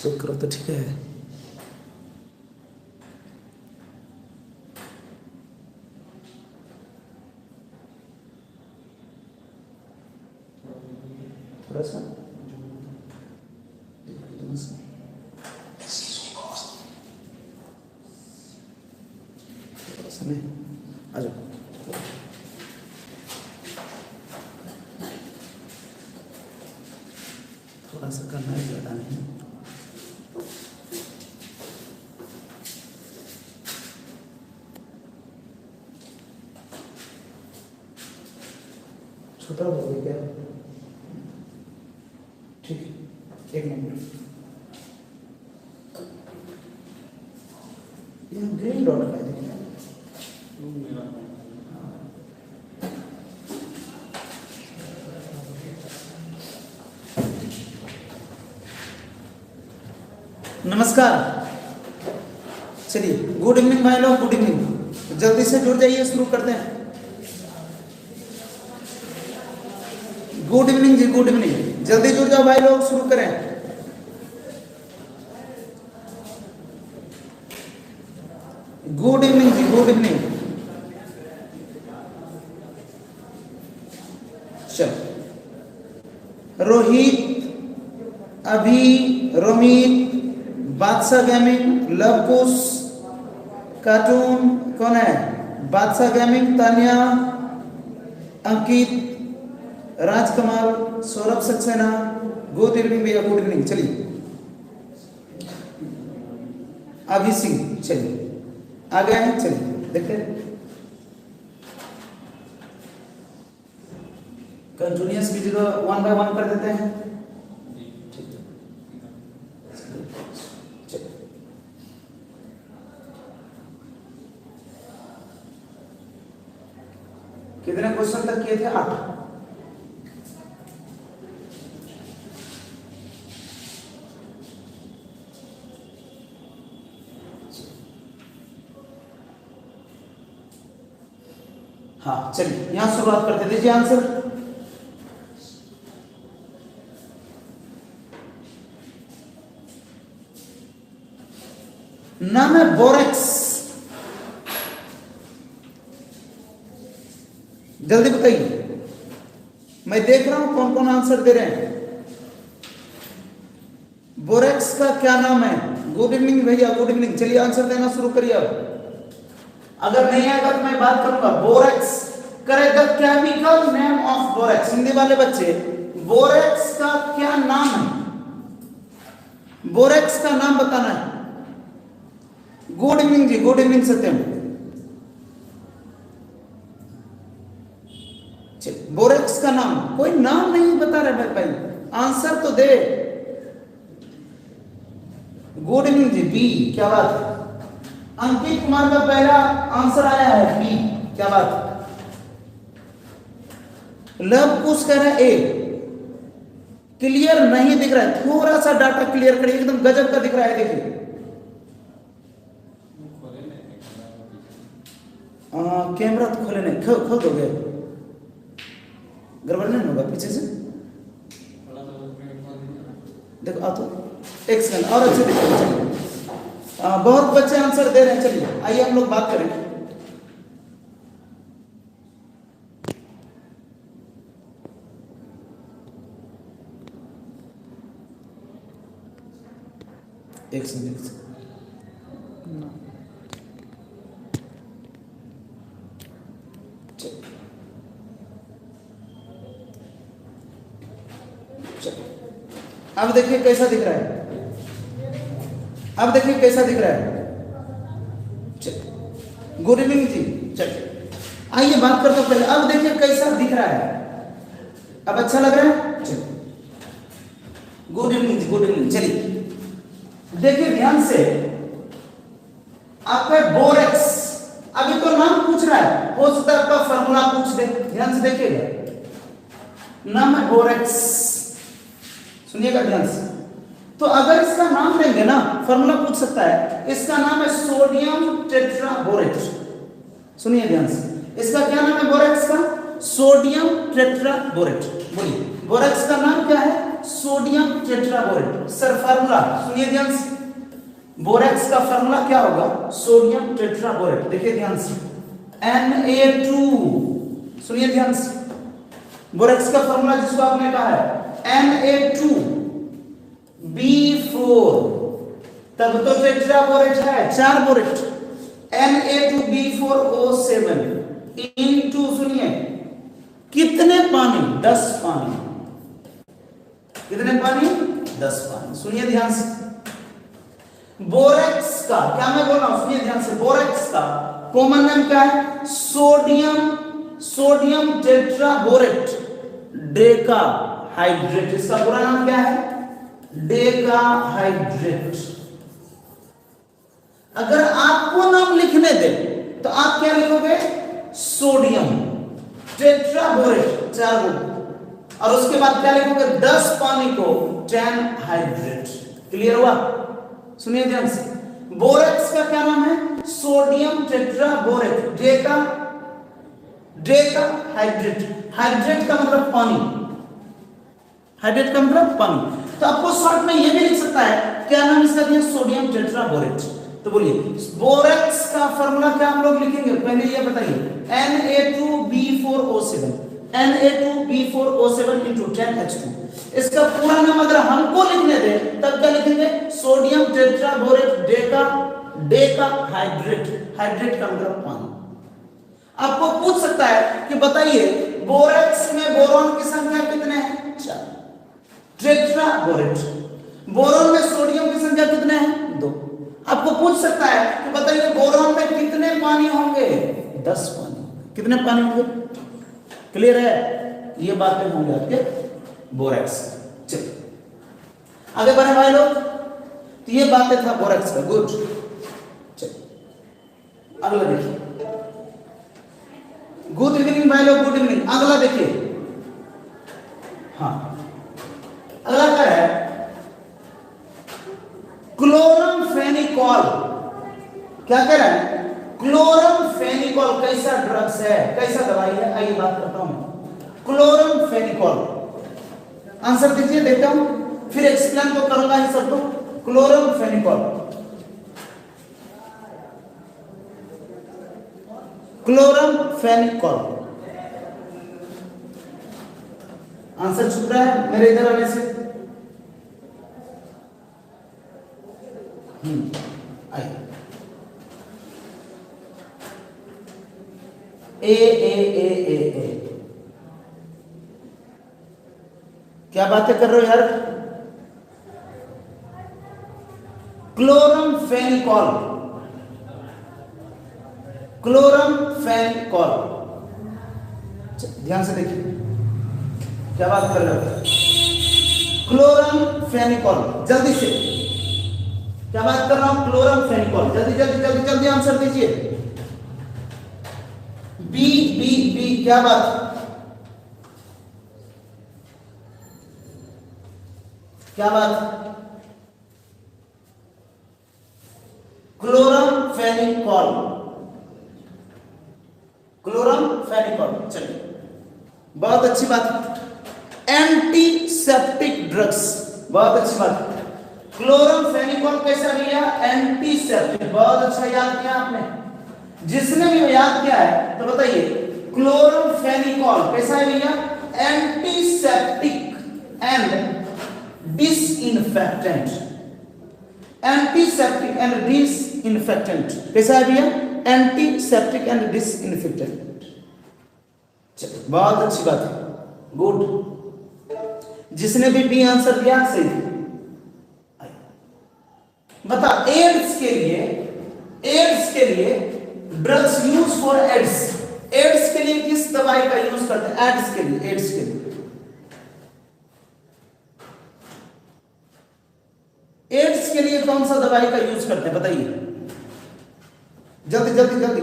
Check करो तो ठीक है। थोड़ा सा समय आ जाओ। थोड़ा सा करना है, ज़्यादा नहीं। छोटा हो गया क्या? ठीक है, एक मिनट। यहाँ ग्रीन डॉट का है, देखिए। नमस्कार, चलिए। गुड इवनिंग भाई लोग, गुड इवनिंग। जल्दी से जुड़ जाइए, शुरू करते हैं। गुड इवनिंग जी, गुड इवनिंग। जल्दी जुड़ जाओ भाई लोग, शुरू करें। गुड इवनिंग जी, गुड इवनिंग। चलो, रोहित, अभी, रोमित, बादशाह गेमिंग, लवकुश, कार्टून, कौन है? बादशाह गेमिंग, तानिया, अंकित, राजकमल, सौरभ सक्सेना। गुड इवनिंग भैया, गुड इवनिंग। चलिए, अभी सिंह, चलिए आ गए हैं। चलिए देखते हैं, कंटिन्यूअस वीडियो 1 बाय 1 कर देते हैं। कितने क्वेश्चन तक किए थे? 8। हाँ चलिए, यहां शुरुआत करते। दीजिए आंसर। नाम है बोरेक्स। जल्दी बताइए, मैं देख रहा हूं कौन कौन आंसर दे रहे हैं। बोरेक्स का क्या नाम है? गुड इवनिंग भैया, गुड इवनिंग। चलिए आंसर देना शुरू करिए। अब अगर नहीं आएगा तो मैं बात करूंगा। Borax, correct the chemical name of borax. Hindi वाले बच्चे, बोरेक्स का क्या नाम है? बोरेक्स का नाम बताना है। गुड इवनिंग जी, गुड इवनिंग सत्यम। बोरेक्स का नाम, कोई नाम नहीं बता रहे भाई, आंसर तो दे। गुड इवनिंग जी, बी। क्या बात है? अंकित कुमार का पहला आंसर आया है, बी। क्या बात है? लव कुछ कह रहा है ए। क्लियर नहीं दिख रहा है, थोड़ा सा डाटा क्लियर करिए, एकदम गजब का दिख रहा है। देखिए कैमरा तो खोले नहीं, खोल दोगे? गड़बड़ नहीं होगा पीछे से? देखो आ तो एक सेकंड और अच्छे दिख रहे हैं। बहुत बच्चे आंसर दे रहे हैं। चलिए आइए हम लोग बात करें। एक सेकंड। अब देखिए कैसा दिख रहा है। अब देखिए कैसा दिख रहा है। गुड इवनिंग जी। चलिए आइए बात करते हैं पहले। अब देखिए कैसा दिख रहा है। अब अच्छा लग रहा है? चलिए गुड इवनिंग जी, गुड इवनिंग। चलिए देखिए ध्यान से, आपका बोरेक्स, अभी तो नाम पूछ रहा है, हो सकता है आपका फॉर्मूला पूछ दे। ध्यान से देखिएगा, नाम है बोरेक्स। सुनिएगा ध्यान से। तो अगर इसका नाम लेंगे ना, फॉर्मूला पूछ सकता है। इसका नाम है सोडियम टेट्राबोरेट। सुनिए ध्यान से, इसका क्या नाम है बोरेक्स का? Sodium tetraborate. बोलिए, बोरेक्स का नाम क्या है? Sodium tetraborate. सर फार्मूला सुनिए ध्यान से, बोरेक्स का फार्मूला क्या होगा? Sodium tetraborate. देखिए ध्यान से, Na2, सुनिए ध्यान से, बोरेक्स का फार्मूला जिसको आपने कहा है Na2B4, तब तो टेट्राबोरेट है, 4 बोरेट, Na2B4O7 इनटू, सुनिए कितने पानी? 10 पानी। कितने पानी? 10 पानी। सुनिए ध्यान से, बोरेक्स का क्या मैं बोल रहा हूं, सुनिए ध्यान से, बोरेक्स का कॉमन नेम क्या है? Sodium tetraborate Deka hydrate. इसका पूरा नाम क्या है? डेका हाइड्रेट। अगर आपको नाम लिखने दे तो आप क्या लिखोगे? सोडियम टेट्राबोरेट 4 बोल, और उसके बाद क्या लिखोगे? 10 पानी को 10 हाइड्रेट। क्लियर हुआ? सुनिए ध्यान से, बोरेक्स का क्या नाम है? Sodium tetraborate Deka hydrate. Hydrate का मतलब पानी, हाइड्रेट का मतलब पानी। तो आपको शॉर्ट में ये भी लिख सकता है, क्या नाम इसका दिया? Sodium tetraborate. तो बोलिए बोरेक्स का फार्मूला क्या हम लोग लिखेंगे? पहले ये बताइए, Na2B4O7 Na2B4O7 into 10H2। इसका पूरा नाम अगर हमको लिखने दे तब क्या लिखेंगे? Sodium tetraborate Deka hydrate. Hydrate का मतलब पानी। आपको पूछ सकता है कि बताइए बोरेक्स में बोरॉन की संख्या कितने हैं? 4। टेट्राबोरेट, बोरॉन में सोडियम की संख्या कितने हैं? 2। आपको पूछ सकता है कि बताइए बोरॉन में कितने पानी होंगे? 10 पानी। कितने पानी होंगे? क्लियर है? ये बातें होंगे आपके बोरेक्स। चलिए आगे बढ़े भाई लोग, तो ये बातें था बोरेक्स का। गुड, चलिए अगला देखिए। गुड इवनिंग भाई लोग, गुड इवनिंग। अगला देखिए, हाँ अगला क्या है? क्लोरमफेनिकॉल। क्या कह रहा है? क्लोरमफेनिकॉल कैसा ड्रग्स है, कैसा दवाई है? आइए बात करता हूं। क्लोरमफेनिकॉल, आंसर दीजिए, देखता हूं, फिर एक्सप्लेन तो करूंगा ही सबको। क्लोरमफेनिकॉल, क्लोरमफेनिकॉल, आंसर छुप रहा है मेरे इधर आने से। आइए, ए ए ए ए ए क्या बातें कर रहे हो यार? क्लोरमफेनिकॉल, क्लोरमफेनिकॉल, ध्यान से देखिए क्या बात कर रहे हो। क्लोरमफेनिकॉल, जल्दी से क्या बात कर रहा हूं? क्लोरमफेनिकॉल, जल्दी जल्दी जल्दी जल्दी आंसर दीजिए। बी बी बी, क्या बात? क्या बात? Chloramphenicol, chloramphenicol. चलिए बहुत अच्छी बात, एंटीसेप्टिक ड्रग्स, बहुत अच्छी बात। क्लोरमफेनिकॉल कैसा भैया? एंटीसेप्टिक। बहुत अच्छा याद किया आपने, जिसने भी याद किया है तो बताइए क्लोरमफेनिकॉल कैसा है भैया? Antiseptic and disinfectant. Antiseptic and disinfectant कैसा है भैया? Antiseptic and disinfectant. चलिए बहुत अच्छी बात है, गुड। जिसने भी बी आंसर दिया सही। बता, एड्स के लिए drugs use for AIDS, AIDS के लिए किस दवाई का यूज करते हैं? एड्स के लिए, एड्स के लिए एड्स के लिए कौन सा दवाई का यूज करते हैं? बताइए जल्दी जल्दी जल्दी।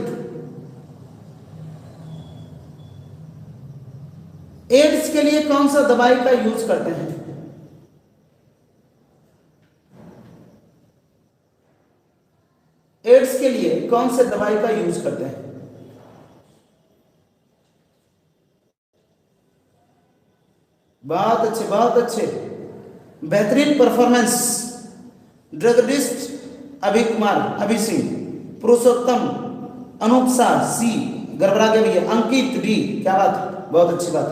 एड्स के लिए कौन सा दवाई का यूज करते हैं? एड्स के लिए कौन से दवाई का यूज करते हैं? बहुत अच्छे, बहुत अच्छे। बेहतरीन परफॉर्मेंस, ड्रगडिस्ट अभय कुमार, अभय सिंह, पुरुषोत्तम, अनूप शाह, सी, गड़बड़ा गया भैया, अंकित, डी, क्या बात, बहुत अच्छी बात।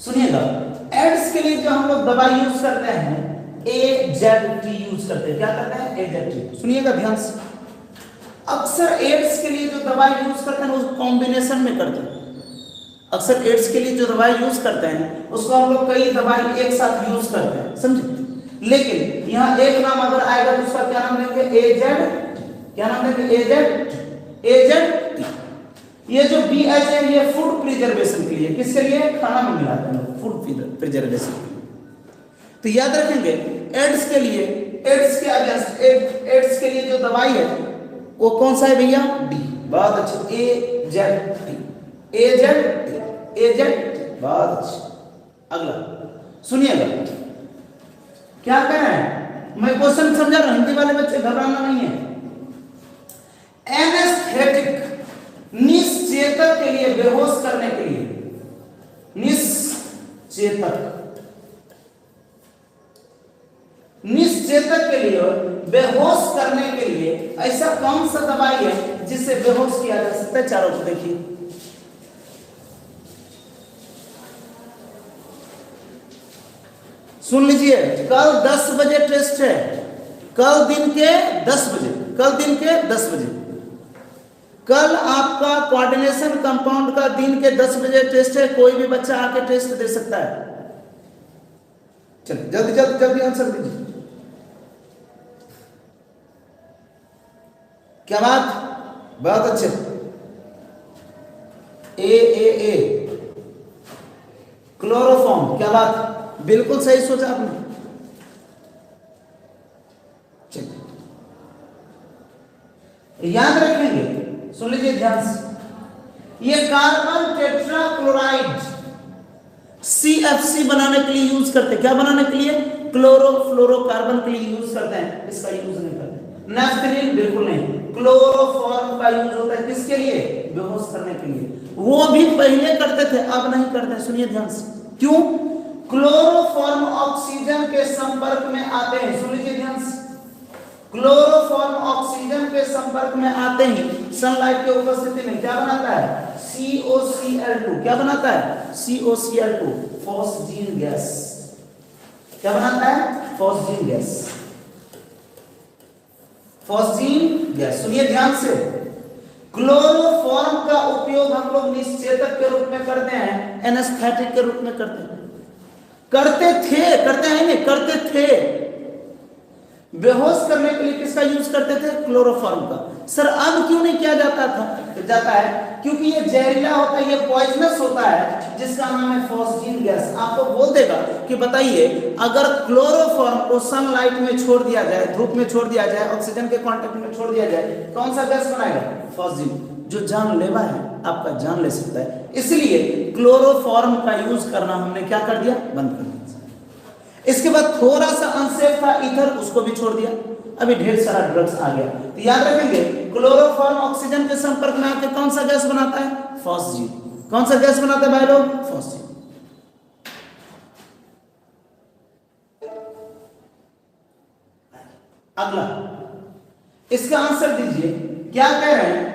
सुनिएगा, एड्स के लिए जो हम लोग दवाई यूज करते हैं AZT यूज करते हैं, क्या करते हैं AZT। सुनिएगा ध्यान से, अक्सर एड्स के लिए जो दवाई यूज करते हैं उस कॉम्बिनेशन में करते हैं। अक्सर एड्स के लिए जो दवाई यूज करते हैं उसको हम लोग कई दवाई एक साथ यूज करते हैं, समझे। लेकिन यहाँ एक नाम अगर आएगा तो उसका क्या नाम लेंगे AZ, क्या नाम लेंगे AZ। ये जो BH है ये फूड प्रिजर्वेशन के लिए, किसके लिए, खाना में मिलाते हैं फूड प्रिजर्वेशन के लिए। तो याद रखेंगे एड्स के लिए, एड्स के अगेंस्ट, एड्स के लिए जो दवाई है वो कौन सा है भैया, डी, बहुत अच्छा, AZ, बहुत अच्छा। अगला सुनिएगा, क्या कह रहे हैं, मैं क्वेश्चन समझा रहा हूं, हिंदी वाले बच्चे घबराना नहीं है। एनेस्थेटिक, निश्चेतक के लिए, बेहोश करने के लिए, निश्चेतक के लिए, बेहोश करने के लिए ऐसा कौन सा दवाई है जिससे बेहोश किया जा सकता है, चारों को देखिए। सुन लीजिए, कल 10 बजे टेस्ट है, कल दिन के 10 बजे, कल दिन के 10 बजे, कल आपका कोऑर्डिनेशन कंपाउंड का दिन के 10 बजे टेस्ट है। कोई भी बच्चा आके टेस्ट दे सकता है। चलिए जल्दी जल्दी जल्दी आंसर दीजिए। क्या बात, बहुत अच्छे, ए क्लोरोफॉर्म, क्या बात, बिल्कुल सही सोचा आपने। चलिए याद रखेंगे, सुन लीजिए ध्यान से, ये कार्बन टेट्राक्लोराइड CFC बनाने के लिए यूज करते हैं, क्या बनाने के लिए, क्लोरोफ्लोरोकार्बन के लिए यूज करते हैं, इसका यूज नहीं करते। नेफ्थलीन बिल्कुल नहीं, क्लोरोफॉर्म का यूज होता है किसके लिए, बेहोश करने के लिए। वो भी पहले करते थे, अब नहीं करते। सुनिए ध्यान से, क्यों, क्लोरोफॉर्म ऑक्सीजन के संपर्क में आते हैं, सुन लीजिए ध्यान से, क्लोरोफॉर्म ऑक्सीजन के संपर्क में आते ही सनलाइट के उपस्थिति में क्या बनाता है, COCl2, क्या बनाता है, COCl2, फॉस्जीन गैस, क्या बनाता है, फॉस्जीन गैस, फॉस्जीन गैस। सुनिए ध्यान से, क्लोरोफॉर्म का उपयोग हम लोग निश्चेतक के रूप में करते हैं, एनेस्थेटिक के रूप में करते हैं, करते थे, करते हैं नहीं, करते थे। बेहोश करने के लिए किसका यूज करते थे, क्लोरोफॉर्म का। सर अब क्यों नहीं किया जाता है, क्योंकि ये जहरीला होता है, ये पॉइजनस होता है, जिसका नाम है फॉस्जीन गैस। आपको बोल देगा कि बताइए, अगर क्लोरोफॉर्म को सनलाइट में छोड़ दिया जाए, धूप में छोड़ दिया जाए, ऑक्सीजन के कांटेक्ट में छोड़ दिया जाए, कौन सा गैस बनाएगा, फॉस्जीन, जो जानलेवा है, आपका जान ले सकता है। इसलिए क्लोरोफॉर्म का यूज करना हमने क्या कर दिया, बंद कर दिया। इसके बाद थोड़ा सा अनसेफ था ईथर, उसको भी छोड़ दिया। अभी ढेर सारा ड्रग्स आ गया। तो याद रखेंगे, क्लोरोफॉर्म ऑक्सीजन के संपर्क में आकर कौन सा गैस बनाता है, फॉस्जीन। कौन सा गैस बनाता है भाई लोग, फॉस्जीन। अगला, इसका आंसर दीजिए, क्या कह रहे हैं,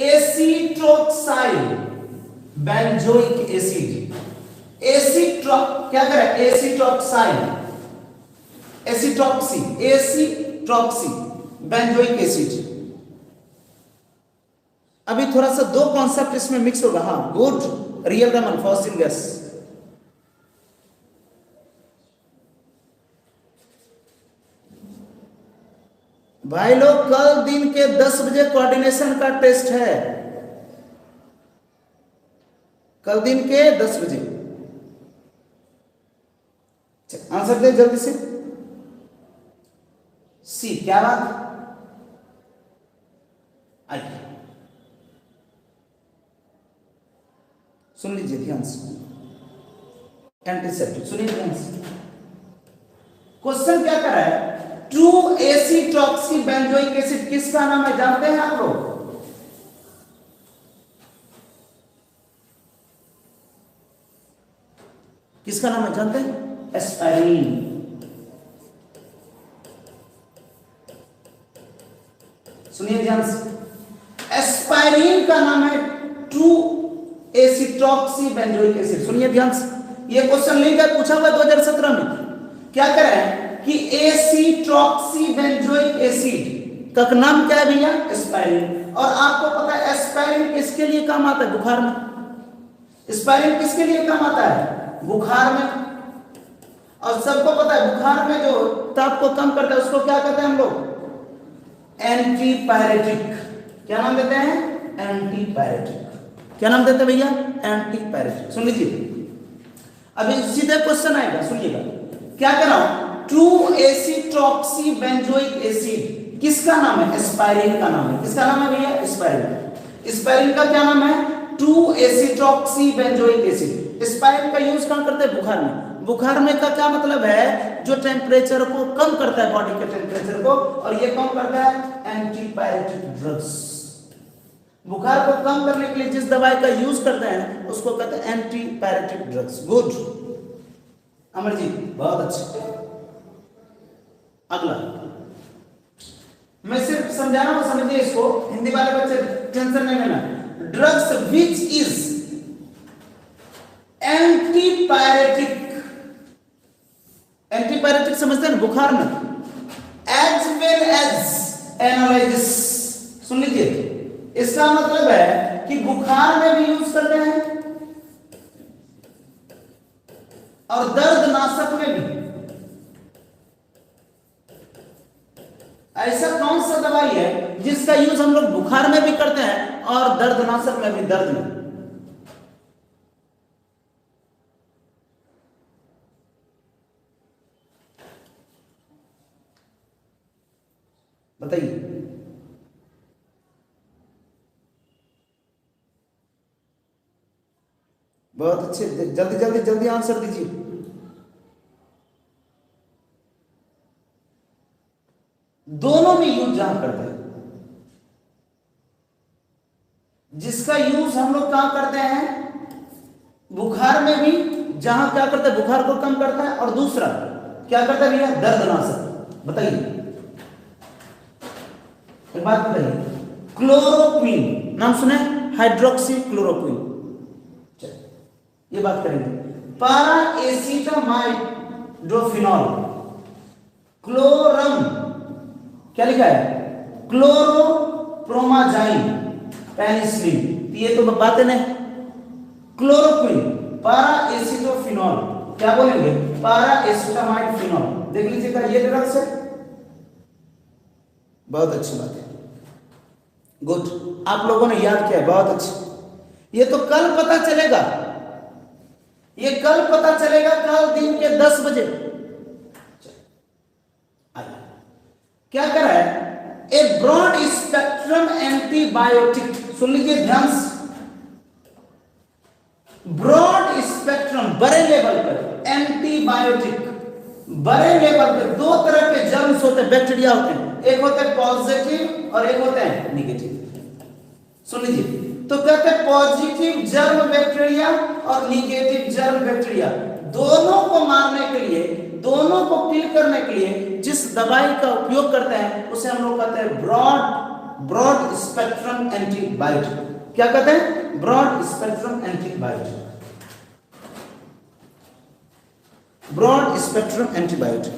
एसीटोक्साइल बेंजोइक एसिड, क्या करें, एसीटॉक्साइल, एसीटॉक्सी बेंजोइक एसिड। अभी थोड़ा सा दो कॉन्सेप्ट इसमें मिक्स होगा। हाँ good, real Raman, phosgene gas. भाई लोग, कल दिन के 10 बजे कोऑर्डिनेशन का टेस्ट है, कल दिन के 10 बजे। आंसर दे जल्दी से, सी, क्या बात, आइए सुन लीजिए ध्यान से, एंटीसेप्टिक, सुनिए ध्यान से। क्वेश्चन क्या कर रहा है, 2-एसीटॉक्सी बेंजोइक एसिड किसका नाम है, जानते हैं आप लोग, किसका नाम है जानते हैं, एस्पाइरिन। सुनिए ध्यान से, एस्पाइरिन का नाम है 2-एसिटॉक्सीबेंजोइक एसिड। सुनिए ध्यान से, ये क्वेश्चन लिंक है, पूछा हुआ 2017 में। क्या कर रहा है कि एसिटॉक्सीबेंजोइक एसिड का नाम क्या है भैया? एस्पाइरिन। और आपको पता है एस्पाइरिन किसके लिए काम आता है? बुखार में। एस्पाइरिन किसके लिए काम आता है? बुखार में। और सबको पता है बुखार में जो ताप को कम करता है उसको क्या कहते हैं हम लोग? एंटीपायरेटिक। क्या नाम देते हैं? एंटीपायरेटिक। क्या नाम देते हैं भैया? एंटीपायरेटिक। सुन लीजिए, अभी सीधे क्वेश्चन आएगा, सुनिएगा। क्या कर रहा हूं? 2-एसिटॉक्सीबेंजोइक एसिड किसका नाम है? एस्पाइरिन का नाम है। किसका नाम है भैया? एस्पाइरिन। एस्पाइरिन का क्या नाम है? 2-एसिटॉक्सीबेंजोइक एसिड। एस्पाइरिन का यूज कहां करते हैं? बुखार में। बुखार में का क्या मतलब है? जो टेम्परेचर को कम करता है, बॉडी के टेम्परेचर को, और ये कम करता है एंटीपायरेटिक ड्रग्स। बुखार को कम करने के लिए जिस दवाई का यूज करते हैं उसको कहते हैं एंटीपायरेटिक ड्रग्स। गुड अमरजीत, बहुत अच्छे। अगला मैं सिर्फ समझा रहा हूं, समझिए इसको। हिंदी वाले बच्चे टेंशन नहीं लेना। Drugs which is antipyretic, antipyretic समझते हैं ना बुखार में, एज वेल एज एनालाइजिस। सुन लीजिए, इसका मतलब है कि बुखार में भी यूज करते हैं और दर्दनाशक में भी। ऐसा कौन सा दवाई है जिसका यूज हम लोग बुखार में भी करते हैं और दर्दनाशक में भी, दर्द में? बताइए। बहुत अच्छे, जल्दी जल्दी जल्दी आंसर दीजिए। दोनों में यूज जहां करते हैं, जिसका यूज हम लोग कहां करते हैं? बुखार में भी, जहां क्या करते हैं? बुखार को कम करता है, और दूसरा क्या करता है भैया? दर्दनाशक। बताइए, एक बात बताइए। क्लोरोक्विन नाम सुने? हाइड्रोक्सी क्लोरोक्विन, ये बात करेंगे। पैराएसिटामाइडोफिनॉल, क्लोरम, क्या लिखा है? क्लोरोप्रोमाजाइन, पेनिसिलिन। ये तो बातें नहीं। क्लोरोक्विन, पैराएसिटोफिनॉल, क्या बोलेंगे? पैराएसिटामाइड फिनॉल। देख लीजिएगा, ये ड्रग्स है। बहुत अच्छी बात है, गुड। आप लोगों ने याद किया, बहुत अच्छी। ये तो कल पता चलेगा, ये कल पता चलेगा, कल दिन के 10 बजे। क्या कर रहा है? A broad spectrum antibiotic. सुन लीजिए ध्यान से, ब्रॉड स्पेक्ट्रम, बड़े लेवल पर, एंटीबायोटिक, बड़े लेवल पे। दो तरह के जर्म्स होते हैं, बैक्टीरिया होते हैं, एक होते हैं पॉजिटिव और एक होते हैं निगेटिव। सुन लीजिए, तो कहते हैं पॉजिटिव जर्म बैक्टीरिया और निगेटिव जर्म बैक्टीरिया, दोनों को मारने के लिए, दोनों को किल करने के लिए जिस दवाई का उपयोग करते हैं उसे हम लोग कहते हैं ब्रॉड स्पेक्ट्रम एंटीबायोटिक। क्या कहते हैं? Broad spectrum antibiotic, broad spectrum antibiotic.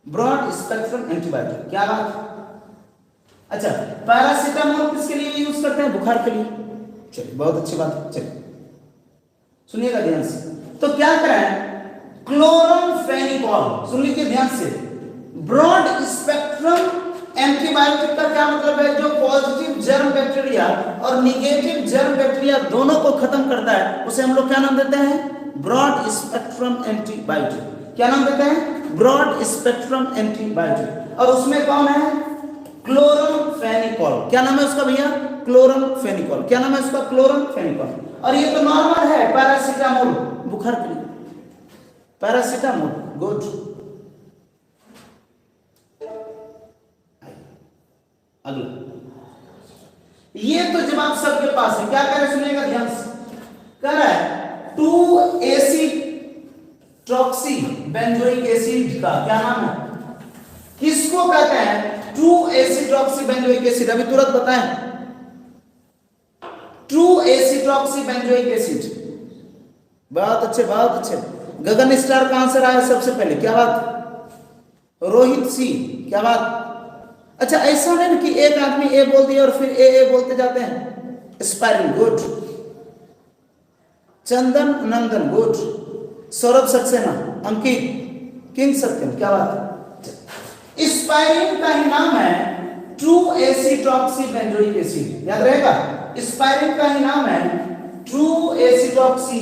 Broad spectrum antibiotic, क्या बात? अच्छा, पैरासीटामोल किसके लिए यूज करते हैं? बुखार के लिए। चलिए, बहुत अच्छी बात है। चलिए सुनिएगा ध्यान से। तो क्या करें? क्लोरमफेनिकॉल, सुन लीजिए ध्यान से। ब्रॉड स्पेक्ट्रम एंटीबायोटिक का क्या मतलब है? जो पॉजिटिव जर्म बैक्टीरिया और निगेटिव जर्म बैक्टीरिया दोनों को खत्म करता है उसे हम लोग क्या नाम देते हैं? Broad spectrum antibiotic. क्या नाम देते हैं? Broad spectrum antibiotic. और उसमें कौन है? क्लोरमफेनिकॉल। क्या नाम है उसका भैया? क्लोरमफेनिकॉल। क्या नाम है उसका? क्लोरमफेनिकॉल। और ये तो नॉर्मल है, पैरासीटामोल, बुखार के लिए पैरासीटामोल। गुड। अगला, ये तो जवाब सबके पास है। क्या कह रहे सुनिएगा ध्यान से, कह रहा है 2-एसिट्रोक्सी बेंजोइक एसिड का क्या नाम है, किसको कहते हैं 2-एसिट्रोक्सी बेंजोइक एसिड, अभी तुरंत बताएं। 2-एसिट्रोक्सी बेंजोइक एसिड, बहुत अच्छे बहुत अच्छे। गगन स्टार का आंसर आया सबसे पहले, क्या बात, रोहित सी, क्या बात। अच्छा ऐसा नहीं कि एक आदमी ए बोल दिया और फिर ए बोलते जाते हैं। स्पायरिंग गुड, चंदन नंदन गुड, सौरभ सक्सेना, अंकित, किंग सत्यम, क्या बात। स्पायरिन का ही नाम है 2-एसिट्रोक्सी बेंजोइक एसिड, याद रहेगा। स्पायरिन का ही नाम है 2-एसिट्रोक्सी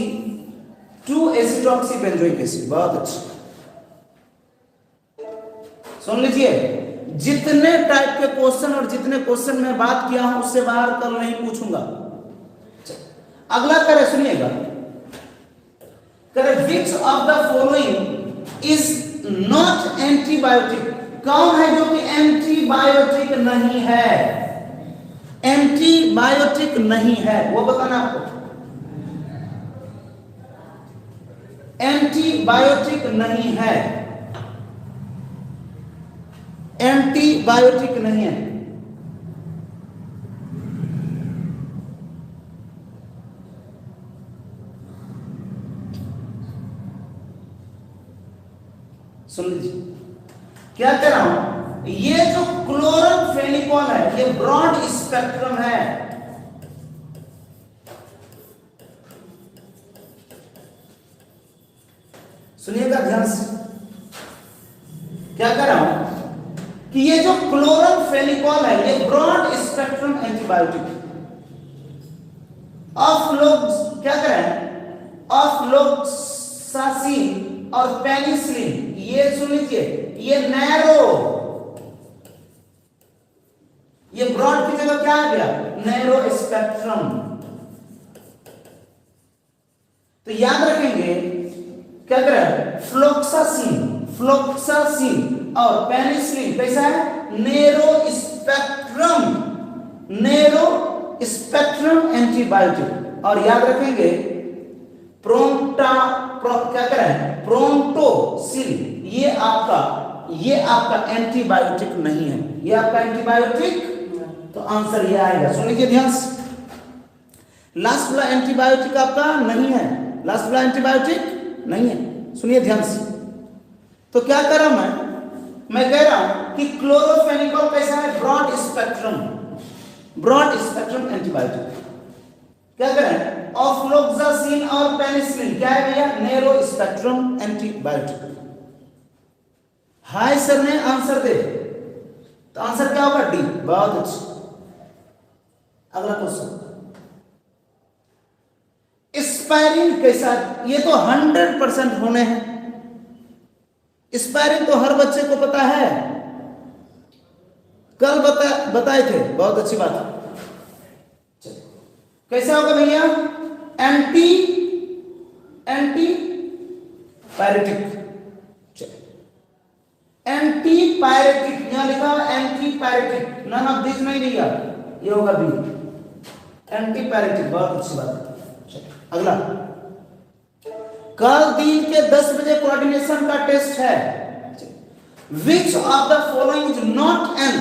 बेंजोइक एसिड, बहुत अच्छा। सुन लीजिए, जितने टाइप के क्वेश्चन और जितने क्वेश्चन में बात किया हूं उससे बाहर कल नहीं पूछूंगा। अगला करे सुनिएगा, करे विच of the following is not antibiotic, कौन है जो कि एंटीबायोटिक नहीं है, एंटीबायोटिक नहीं है, वो बताना आपको। एंटीबायोटिक नहीं है, एंटीबायोटिक नहीं है। सुन लीजिए क्या कह रहा हूं, ये जो क्लोरमफेनिकोल है ये ब्रॉड स्पेक्ट्रम है। सुनिएगा ध्यान से, क्या कह रहा हूं कि ये जो क्लोरमफेनिकोल है ये ब्रॉड स्पेक्ट्रम एंटीबायोटिक। क्या करें, ऑफ्लोक्सासिन और पेनिसिलिन, ये सुन लीजिए, ये नैरो, ये ब्रॉड की जगह क्या आ गया, नैरो स्पेक्ट्रम। तो याद रखेंगे, क्या करें, फ्लोक्सासिन और पेनिसिलिन कैसा है, नैरो स्पेक्ट्रम एंटीबायोटिक। और याद रखेंगे क्या करें, प्रोंटोसिल, ये आपका एंटीबायोटिक नहीं है, ये आपका एंटीबायोटिक, तो आंसर ये आएगा। सुन लीजिए ध्यान से, लास्ट वाला एंटीबायोटिक आपका नहीं है, लास्ट वाला एंटीबायोटिक नहीं है, सुनिए ध्यान से। तो क्या कर रहा हूं मैं कह रहा हूं कि क्लोरोफेनिकोल कैसा है, ब्रॉड स्पेक्ट्रम एंटीबायोटिक। क्या करें, ऑफ्लोक्सासिन और पेनिसिलिन क्या है भैया, narrow spectrum antibiotic. Hi sir ने आंसर दे, तो आंसर क्या होगा, डी, बहुत अच्छा। अगला क्वेश्चन, स्पायरिन कैसा, ये तो 100% होने हैं, स्पायरिन तो हर बच्चे को पता है, कल बताए थे, बहुत अच्छी बात है। कैसा होगा भैया, एंटीपायरेटिक, एंटीपायरेटिक, यहां लिखा है एंटीपायरेटिक, नन ऑफ दिस नहीं भैया, ये होगा बी, एंटीपायरेटिक, बहुत अच्छी बात है। अगला, कल दिन के 10 बजे कोऑर्डिनेशन का टेस्ट है। विच of the following is not an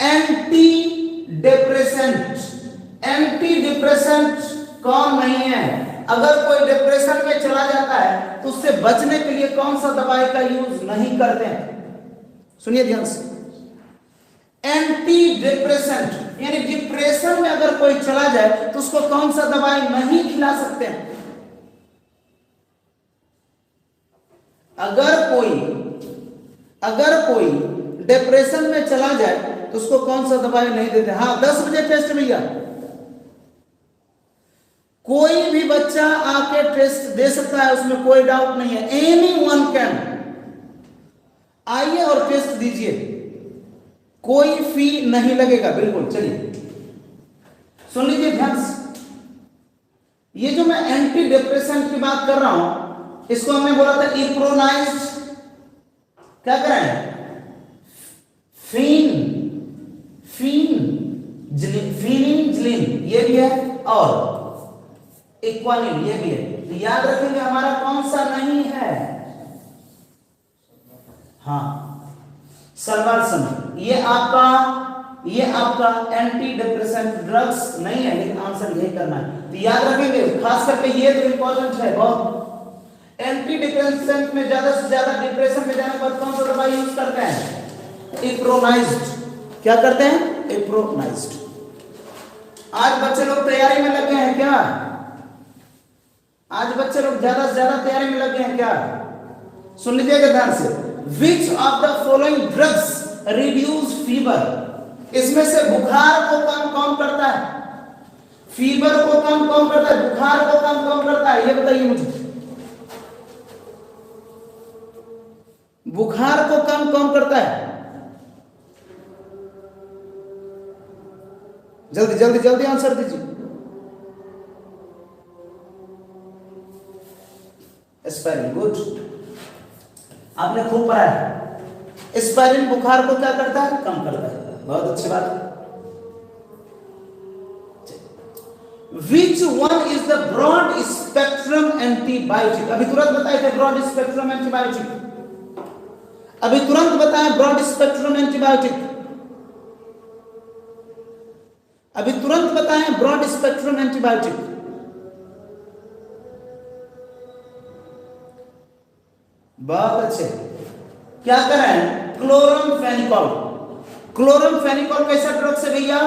anti depressant, anti depressant कौन नहीं है, अगर कोई डिप्रेशन में चला जाता है तो उससे बचने के लिए कौन सा दवाई का यूज नहीं करते हैं, सुनिए ध्यान से। एंटी डिप्रेसेंट यानी डिप्रेशन में अगर कोई चला जाए तो उसको कौन सा दवाई नहीं खिला सकते हैं, अगर कोई डिप्रेशन में चला जाए तो उसको कौन सा दवाई नहीं देते। हाँ 10 बजे टेस्ट भैया, कोई भी बच्चा आके टेस्ट दे सकता है, उसमें कोई डाउट नहीं है, एनीवन कैन, आइए और टेस्ट दीजिए, कोई फी नहीं लगेगा, बिल्कुल। चलिए सुन लीजिए ध्यान से, ये जो मैं एंटी डिप्रेसेंट की बात कर रहा हूं, इसको हमने बोला था इप्रोनाइज्ड, क्या करें, फिनिजलिन मीथलिन ये भी है और इक्वानिल ये भी है। तो याद रखेंगे हमारा कौन सा नहीं है, हाँ सल्वारसन। ये आपका एंटी डिप्रेसेंट ड्रग्स नहीं है, लेकिन आंसर यही करना है। तो याद रखेंगे, खास करके ये तो इंपॉर्टेंट है बहुत। एंटी डिप्रेसेंट में ज्यादा से ज्यादा डिप्रेशन में जाने पर कौन सा दवाई यूज करते हैं, इप्रोनाइज्ड। क्या करते हैं, इप्रोनाइज्ड। आज बच्चे लोग तैयारी में लगे हैं क्या, आज बच्चे लोग ज्यादा से ज्यादा तैयारी में लगे हैं क्या, सुन लीजिएगा ध्यान से। विच of the following drugs reduce fever, इसमें से बुखार को कम कौन करता है, फीवर को कम कौन करता है, बुखार को कम कौन करता है, ये बताइए मुझे। बुखार को कम कौन करता है, जल्दी जल्दी जल्दी आंसर दीजिए। एस्पाइरिन, गुड, आपने खूब पढ़ा है। एस्पाइरिन बुखार को क्या करता है, कम करता है, बहुत अच्छी बात है। Which one is the broad spectrum antibiotic, अभी तुरंत बताए थे ब्रॉड स्पेक्ट्रम एंटीबायोटिक, अभी तुरंत बताएं ब्रॉड स्पेक्ट्रम एंटीबायोटिक, अभी तुरंत बताएं ब्रॉड स्पेक्ट्रम एंटीबायोटिक। बहुत अच्छे, क्या करें, क्लोरमफेनिकोल। क्लोरमफेनिकोल कैसा ड्रग्स है भैया,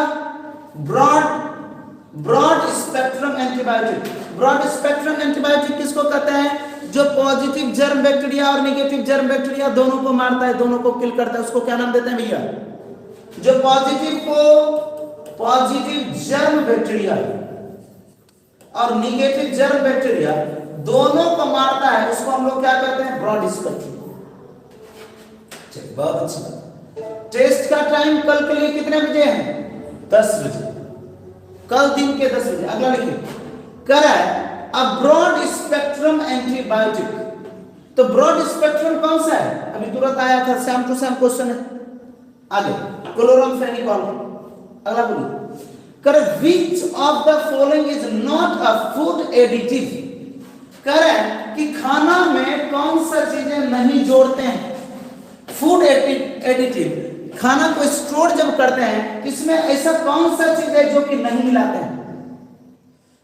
broad spectrum antibiotic. Broad spectrum antibiotic किसको कहते हैं, जो पॉजिटिव जर्म बैक्टीरिया और नेगेटिव जर्म बैक्टीरिया दोनों को मारता है, दोनों को किल करता है, उसको क्या नाम देते हैं भैया, जो पॉजिटिव जर्म बैक्टीरिया और नेगेटिव जर्म बैक्टीरिया दोनों को मारता है, उसको हम लोग क्या कहते हैं, ब्रॉड स्पेक्ट्रम। बहुत अच्छा। टेस्ट का टाइम कल के लिए कितने बजे है, 10 बजे, कल दिन के 10 बजे। अगला लिखिए, करें अ ब्रॉड स्पेक्ट्रम एंटीबायोटिक। तो ब्रॉड स्पेक्ट्रम कौन सा है, अभी तुरंत आया था, सेम टू सेम क्वेश्चन है। आगे क्लोरमफेनिकोल। अगला बोलिए, करें विच of the following is not a food additive. करें कि खाना में कौन सा चीजें नहीं जोड़ते हैं, फूड एडिटिव, खाना को स्टोर जब करते हैं, इसमें ऐसा कौन सा चीज है जो कि नहीं मिलाते हैं,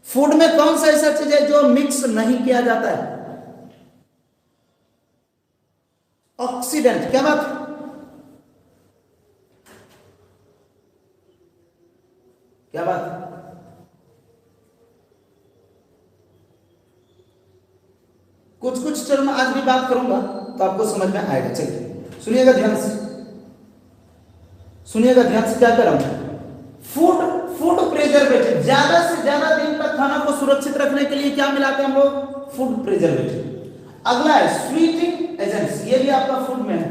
फूड में कौन सा ऐसा चीज है जो मिक्स नहीं किया जाता है, ऑक्सीडेंट। क्या बात, क्या बात, कुछ कुछ टर्म आज भी बात करूंगा तो आपको समझ में आएगा। चलिए सुनिएगा ध्यान से, सुनिएगा ध्यान से, क्या कर रहा हूं, फूड प्रिजर्वेटिव, ज्यादा से ज्यादा दिन तक खाना को सुरक्षित रखने के लिए क्या मिलाते हैं हम लोग, फूड प्रिजर्वेटिव। अगला है स्वीटिंग एजेंट्स, ये भी आपका फूड में है,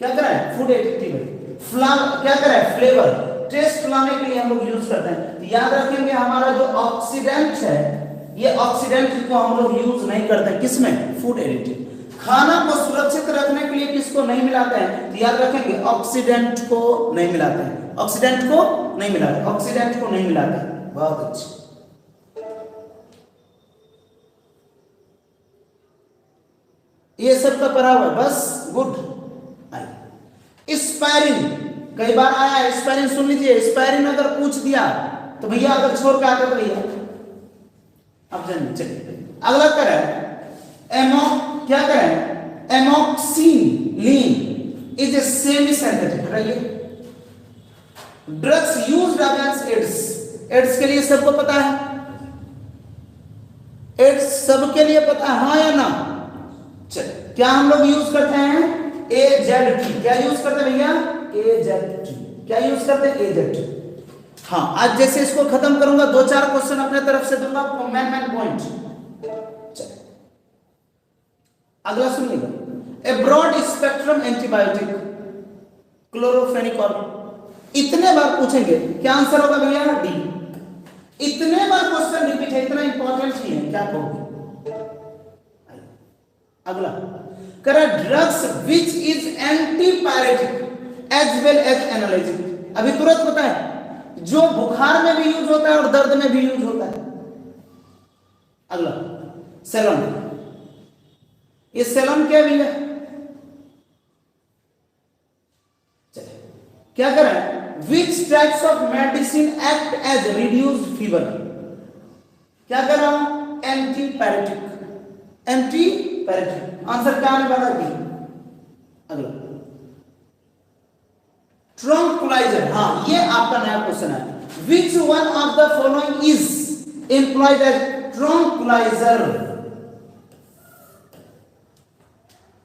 क्या करा है, फूड एडिटिव है। क्या करा है, फ्लेवर, टेस्ट लाने के लिए हम लोग यूज करते हैं। याद रखेंगे हमारा जो ऑक्सीडेंट है, ये ऑक्सीडेंट को हम लोग यूज नहीं करते हैं, किसमें, फूड एडिटिव। खाना को सुरक्षित रखने के लिए किसको नहीं मिलाते हैं, तो याद रखेंगे ऑक्सीडेंट को नहीं मिलाते हैं, ऑक्सीडेंट को नहीं मिलाते, ऑक्सीडेंट को नहीं मिलाते। बहुत अच्छे, ये सब का पढ़ा हुआ है बस, गुड। स्पायरिन कई बार आया है, स्पायरिन सुन लीजिए। स्पायरिन अगर पूछ दिया तो भैया, अगर छोड़ के आते तो भैया अब जानिए। चलिए अगला करें, क्या करें, amoxicillin is a semi synthetic, हटाइए। Drugs used against AIDS, AIDS के लिए सबको पता है, एड्स सबके लिए पता है, हाँ या ना। चलिए क्या हम लोग यूज करते हैं, AZT। क्या यूज करते हैं भैया, AZT। क्या यूज करते हैं, AZT। हाँ, आज जैसे इसको खत्म करूंगा, 2-4 क्वेश्चन अपने तरफ से दूंगा, मैन पॉइंट। अगला सुनिएगा, ए ब्रॉड स्पेक्ट्रम एंटीबायोटिक क्लोरोफेनिकोल। इतने बार पूछेंगे, क्या आंसर होगा भैया, डी। इतने बार क्वेश्चन रिपीट है, इतना इंपॉर्टेंट नहीं है, क्या कहोगे। अगला करा, drugs which is antipyretic as well as analgesic. अभी तुरंत बताएं, जो बुखार में भी यूज होता है और दर्द में भी यूज होता है। अगला सेलम, ये सेलम क्या भी है? चलिए क्या करें, Which types of medicine act as reduced fever? क्या कर रहा हूं? Antipyretic, antipyretic. आंसर क्या आने वाला है? अगला ट्रंकुलाइजर, हाँ ये आपका नया क्वेश्चन है। Which one of the following is employed as ट्रंकुलाइजर?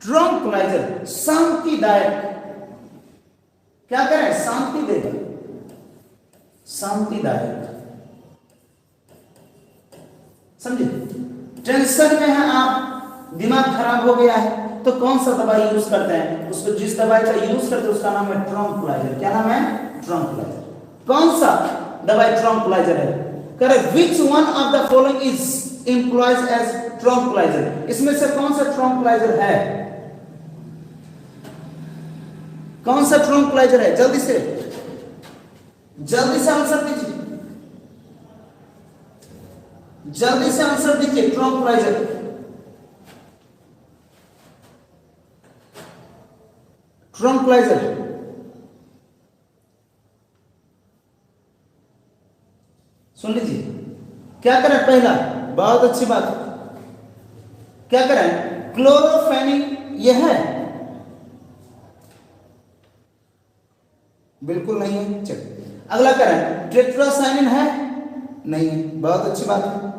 ट्रंकुलाइजर शांतिदायक, क्या करें? शांति देगा, शांतिदायक। समझे? टेंशन में है आप, दिमाग खराब हो गया है, तो कौन सा दवाई यूज करते हैं? उसको जिस दवाई का यूज करते हैं उसका नाम है ट्रंकुलाइजर। क्या नाम है? ट्रंकुलाइजर। कौन सा दवाई ट्रंकुलाइजर है? Correct. Which one of the following is employs as tranquilliser? इसमें से कौन सा ट्रंकुलाइजर है? कौन सा ट्रंकुलाइजर है? जल्दी से आंसर दीजिए, जल्दी से आंसर दीजिए। ट्रंकुलाइजर, ट्रंकुलाइजर सुन लीजिए। क्या करें? पहला, बहुत अच्छी बात, क्या करें? क्लोरोफेनिक, यह है? बिल्कुल नहीं है। चलिए अगला करें, टेट्रासाइनिन है? नहीं है, बहुत अच्छी बात है।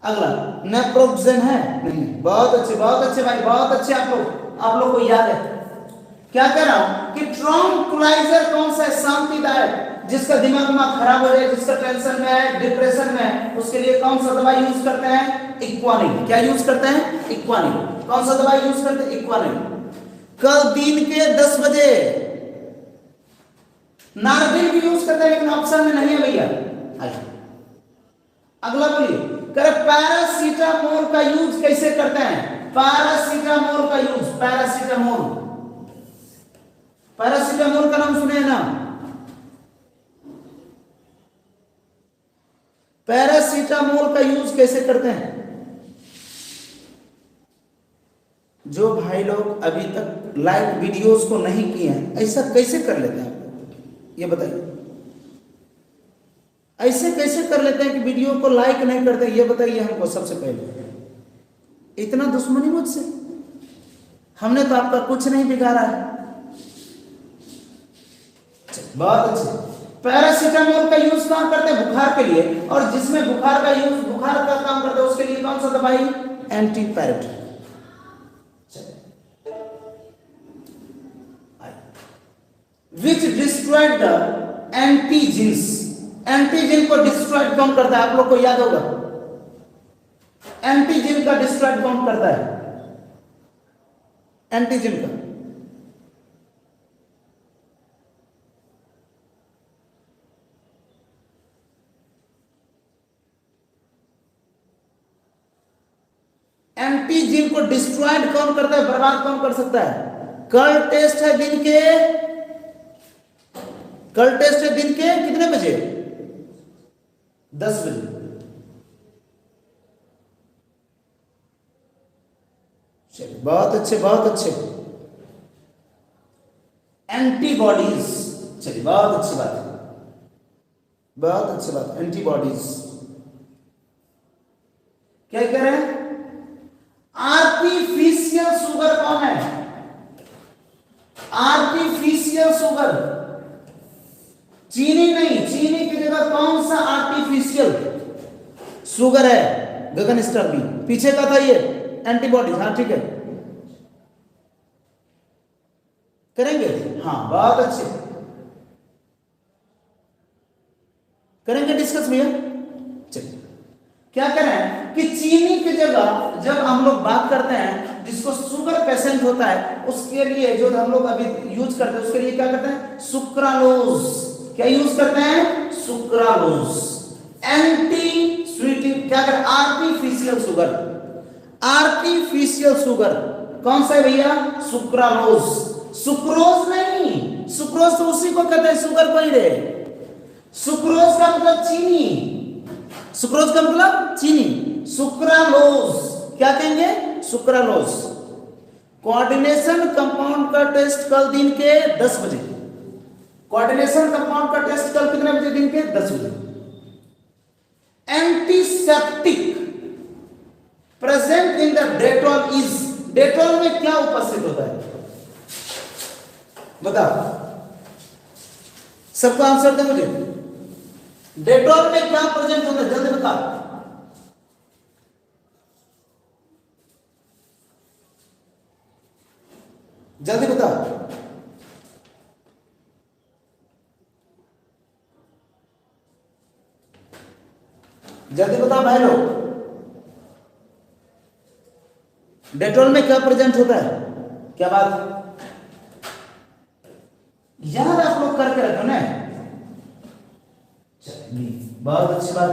अगला नेप्रोक्सेन है? नहीं है, बहुत अच्छे, बहुत अच्छे भाई, बहुत अच्छे। आप लोग को याद है। क्या कह रहा हूं कि ट्रंकुलाइजर कौन सा है? शांतिदायक, जिसका दिमाग खराब हो जाए, जिसका टेंशन में है, डिप्रेशन में है, उसके लिए कौन सा दवाई यूज करते हैं? इक्वानिल। क्या यूज करते हैं? इक्वानिल। कौन सा दवाई यूज करते हैं? इक्वानिल। कल दिन के 10 बजे नारदिल भी यूज करते हैं, लेकिन ऑप्शन में नहीं है भैया। अगला बोलिए, कर पैरासीटामोल का यूज कैसे करते हैं? पैरासीटामोल का यूज, पैरासीटामोल, पैरासीटामोल का नाम सुने ना? पैरासीटामोल का यूज कैसे करते हैं? जो भाई लोग अभी तक लाइक वीडियोस को नहीं किए हैं, ऐसा कैसे कर लेते हैं? ये बताइए, ऐसे कैसे कर लेते हैं कि वीडियो को लाइक नहीं करते? ये बताइए हमको सबसे पहले। इतना दुश्मनी मुझसे? हमने तो आपका कुछ नहीं बिगाड़ा है। बहुत अच्छे। पैरासीटामोल का यूज कहाँ करते हैं? बुखार के लिए। और जिसमें बुखार का यूज, बुखार का काम करते हैं, उसके लिए कौन सा दवाई? Antipyretic. Which destroyed the antigens? Antigen को डिस्ट्रॉयड कौन करता है? आप लोग को याद होगा, एंटीजन का डिस्ट्रॉयड कौन करता है? एंटीजन का एंटीजन को डिस्ट्रॉयड कौन करता है? बर्बाद कौन कर सकता है? कल टेस्ट है दिन के, कल टेस्ट है दिन के कितने बजे? 10 बजे। चलिए बहुत अच्छे, बहुत अच्छे। एंटीबॉडीज, चलिए बहुत अच्छी बात है, बहुत अच्छी बात। एंटीबॉडीज क्या कह रहे हैं? आर्टिफिशियल शुगर कौन है? आर्टिफिशियल शुगर, चीनी नहीं, चीनी की जगह कौन सा आर्टिफिशियल शुगर है? गगन स्टार बी, पीछे का था ये एंटीबॉडीज। हाँ ठीक है, करेंगे। हाँ बहुत अच्छे, करेंगे डिस्कस भैया। चलिए क्या करें कि चीनी की जगह जब हम लोग बात करते हैं, जिसको शुगर पेशेंट होता है, उसके लिए जो हम लोग अभी यूज करते हैं, उसके लिए क्या करते हैं? सुक्रालोज। क्या यूज करते हैं? सुक्रालोज। एंटी स्वीटिंग, क्या करते? आर्टिफिशियल शुगर, आर्टिफिशियल शुगर कौन सा है भैया? सुक्रालोज। सुक्रोज नहीं, सुक्रोज तो उसी को कहते हैं, शुगर को ही रे। सुक्रोज का मतलब चीनी, सुक्रोज का मतलब चीनी। सुक्रालोज क्या कहेंगे? सुक्रालोज। कोऑर्डिनेशन कंपाउंड का टेस्ट कल दिन के 10 बजे। कोऑर्डिनेशन कंपाउंड का टेस्ट कल कितने बजे? दिन के 10 बजे। Antiseptic present in the Dettol is, Dettol में क्या उपस्थित होता है? बताओ, सबका आंसर दे मुझे। डेटॉल में क्या प्रेजेंट होता है? जल्दी बताओ। जल्दी बताओ। जल्दी बताओ भाई लोग, डेटॉल में क्या प्रेजेंट होता है? क्या बात याद आप लोग करके रखो ना। बहुत अच्छी बात,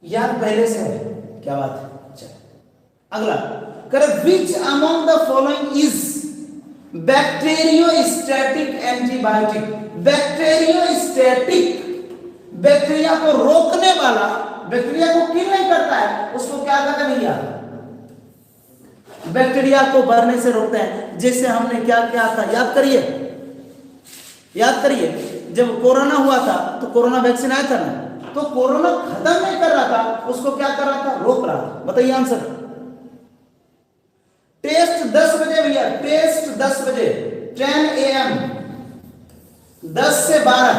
याद पहले से है। क्या बात है। चल अगला कर, which among the following is bacteriostatic antibiotic? Bacteriostatic, bacteria को रोकने वाला, बैक्टीरिया को किल नहीं करता है, उसको क्या कहते हैं भैया? बैक्टीरिया को बढ़ने से रोकते हैं। जैसे हमने क्या किया था, याद करिए, याद करिए। जब कोरोना हुआ था तो कोरोना वैक्सीन आया था ना, तो कोरोना खत्म नहीं कर रहा था, उसको क्या कर रहा था? रोक रहा था। बताइए आंसर। टेस्ट 10 बजे भैया, टेस्ट 10 बजे, 10 AM, 10 से 12।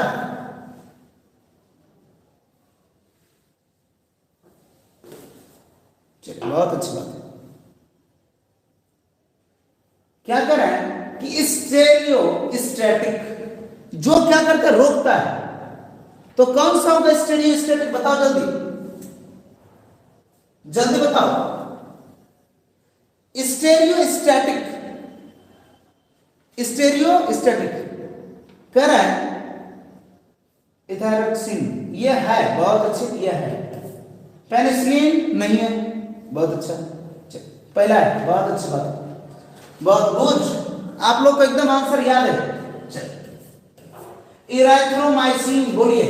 चलिए बहुत अच्छी बात है। क्या कर रहा है कि स्टेरियोस्टैटिक जो क्या करता है? रोकता है। तो कौन सा होगा स्टेरियोस्टैटिक? बताओ जल्दी, जल्दी बताओ। स्टेरियोस्टैटिक, स्टेरियोस्टैटिक कह रहा है इथाइरोक्सिन, ये है। बहुत अच्छी, ये है। पेनिसिलिन नहीं है। बहुत अच्छा, पहला है। बहुत अच्छी बात, बहुत गुड। आप लोग को एकदम आंसर याद है। इराइथ्रोमाइसिन बोलिए।